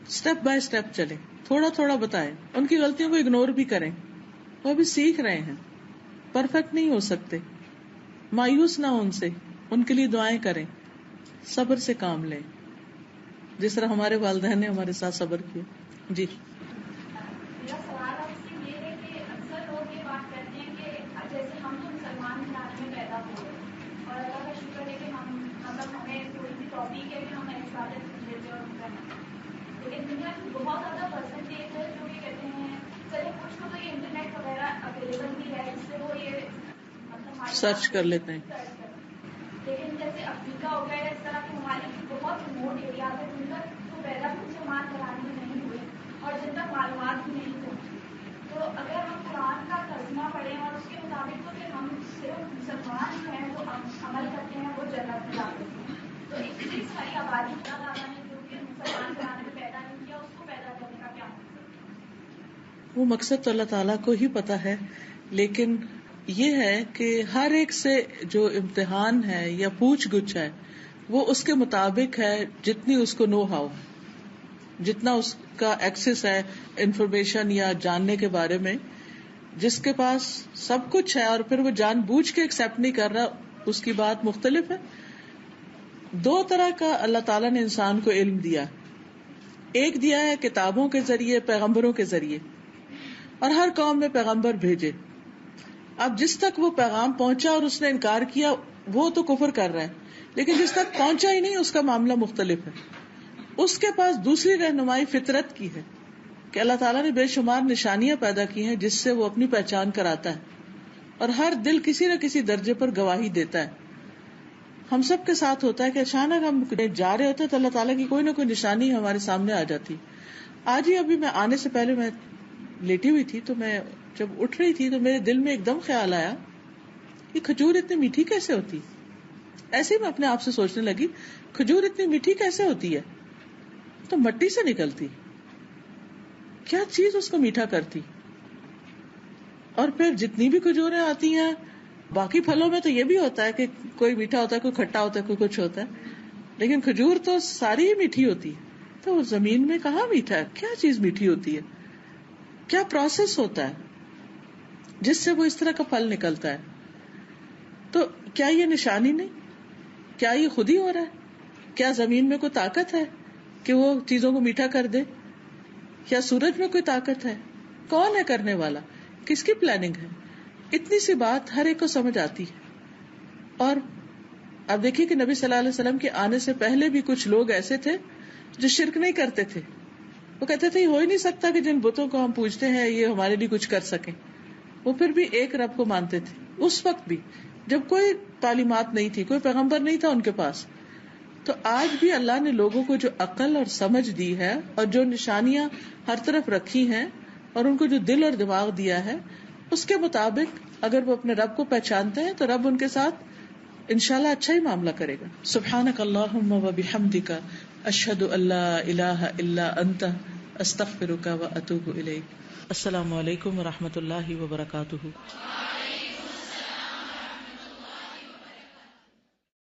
سٹیپ بائی سٹیپ چلیں، تھوڑا تھوڑا بتائیں. ان کی غلطیوں کو اگنور بھی کریں، وہ بھی سیکھ رہے ہیں، پرفیکٹ نہیں ہو سکتے. مایوس نہ ہو ان سے، ان کے لیے دعائیں کریں، صبر سے کام لیں. جس طرح ہمارے والدین نے ہمارے ساتھ صبر کیا. جی میرا سوال آپ سے یہ ہے کہ اکثر لوگ یہ بات کرتے ہیں کہ جیسے ہم تو مسلمان گھرانے میں پیدا ہوئے اور اللہ کا شکر ہے کہ ہمیں کوئی بھی ٹاپک ہے کہ ہم عبادت لیتے اور لیکن دنیا کی بہت زیادہ پرسنٹیج ہے جو یہ کہتے ہیں چلے کچھ کو تو یہ انٹرنیٹ وغیرہ اویلیبل بھی ہے جس سے وہ یہ مطلب سرچ کر لیتے ہیں. لیکن جیسے افریقہ ہو گیا اس طرح کے ممالک کی بہت ریموٹ ایریاز ہے جن تک تو پیدا بھی مسلمان گھرانے میں نہیں ہوئے اور جن تک معلومات بھی نہیں پہنچی. تو اگر ہم قرآن کا ترجمہ پڑھیں اور اس کے مطابق تو پھر ہم صرف مسلمان جو ہیں جو عمل کرتے ہیں وہ جنت میں جاتے ہیں. تو اتنی ساری آبادی اللہ تعالیٰ نے جو کہ مسلمان گھرانے میں پیدا نہیں کیا اس کو پیدا کرنے کا کیا مقصد؟ وہ مقصد تو اللہ تعالیٰ کو ہی پتا ہے، لیکن یہ ہے کہ ہر ایک سے جو امتحان ہے یا پوچھ گچھ ہے وہ اس کے مطابق ہے، جتنی اس کو نو ہاؤ، جتنا اس کا ایکسس ہے انفارمیشن یا جاننے کے بارے میں. جس کے پاس سب کچھ ہے اور پھر وہ جان بوجھ کے ایکسپٹ نہیں کر رہا، اس کی بات مختلف ہے. دو طرح کا اللہ تعالیٰ نے انسان کو علم دیا. ایک دیا ہے کتابوں کے ذریعے، پیغمبروں کے ذریعے، اور ہر قوم میں پیغمبر بھیجے. اب جس تک وہ پیغام پہنچا اور اس نے انکار کیا وہ تو کفر کر رہا ہے، لیکن جس تک پہنچا ہی نہیں اس کا معاملہ مختلف ہے. اس کے پاس دوسری رہنمائی فطرت کی ہے کہ اللہ تعالیٰ نے بے شمار نشانیاں پیدا کی ہیں جس سے وہ اپنی پہچان کراتا ہے، اور ہر دل کسی نہ کسی درجے پر گواہی دیتا ہے. ہم سب کے ساتھ ہوتا ہے کہ اچانک ہم جا رہے ہوتے تو اللہ تعالیٰ کی کوئی نہ کوئی نشانی ہمارے سامنے آ جاتی. آج ہی ابھی میں آنے سے پہلے میں لیٹی ہوئی تھی، تو میں جب اٹھ رہی تھی تو میرے دل میں ایک دم خیال آیا کہ کھجور اتنی میٹھی کیسے ہوتی. ایسے ہی میں اپنے آپ سے سوچنے لگی کھجور اتنی میٹھی کیسے ہوتی ہے؟ تو مٹی سے نکلتی، کیا چیز اس کو میٹھا کرتی؟ اور پھر جتنی بھی کھجوریں آتی ہیں، باقی پھلوں میں تو یہ بھی ہوتا ہے کہ کوئی میٹھا ہوتا ہے، کوئی کھٹا ہوتا ہے، کوئی کچھ ہوتا ہے، لیکن کھجور تو ساری ہی میٹھی ہوتی ہے. تو زمین میں کہاں میٹھا ہے؟ کیا چیز میٹھی ہوتی ہے؟ کیا پروسیس ہوتا ہے جس سے وہ اس طرح کا پھل نکلتا ہے؟ تو کیا یہ نشانی نہیں؟ کیا یہ خود ہی ہو رہا ہے؟ کیا زمین میں کوئی طاقت ہے کہ وہ چیزوں کو میٹھا کر دے؟ کیا سورج میں کوئی طاقت ہے؟ کون ہے کرنے والا؟ کس کی پلاننگ ہے؟ اتنی سی بات ہر ایک کو سمجھ آتی ہے. اور اب دیکھیے کہ نبی صلی اللہ علیہ وسلم کے آنے سے پہلے بھی کچھ لوگ ایسے تھے جو شرک نہیں کرتے تھے. وہ کہتے تھے یہ ہو ہی نہیں سکتا کہ جن بتوں کو ہم پوجتے ہیں یہ ہمارے لیے کچھ کر سکیں. وہ پھر بھی ایک رب کو مانتے تھے اس وقت بھی جب کوئی تعلیمات نہیں تھی، کوئی پیغمبر نہیں تھا ان کے پاس. تو آج بھی اللہ نے لوگوں کو جو عقل اور سمجھ دی ہے اور جو نشانیاں ہر طرف رکھی ہیں اور ان کو جو دل اور دماغ دیا ہے، اس کے مطابق اگر وہ اپنے رب کو پہچانتے ہیں تو رب ان کے ساتھ انشاءاللہ اچھا ہی معاملہ کرے گا. سبحانک اللہم و بحمدک اشہد ان لا الہ الا انت استغفرک و اتوب الیک. السلام علیکم و رحمۃ اللہ وبرکاتہ.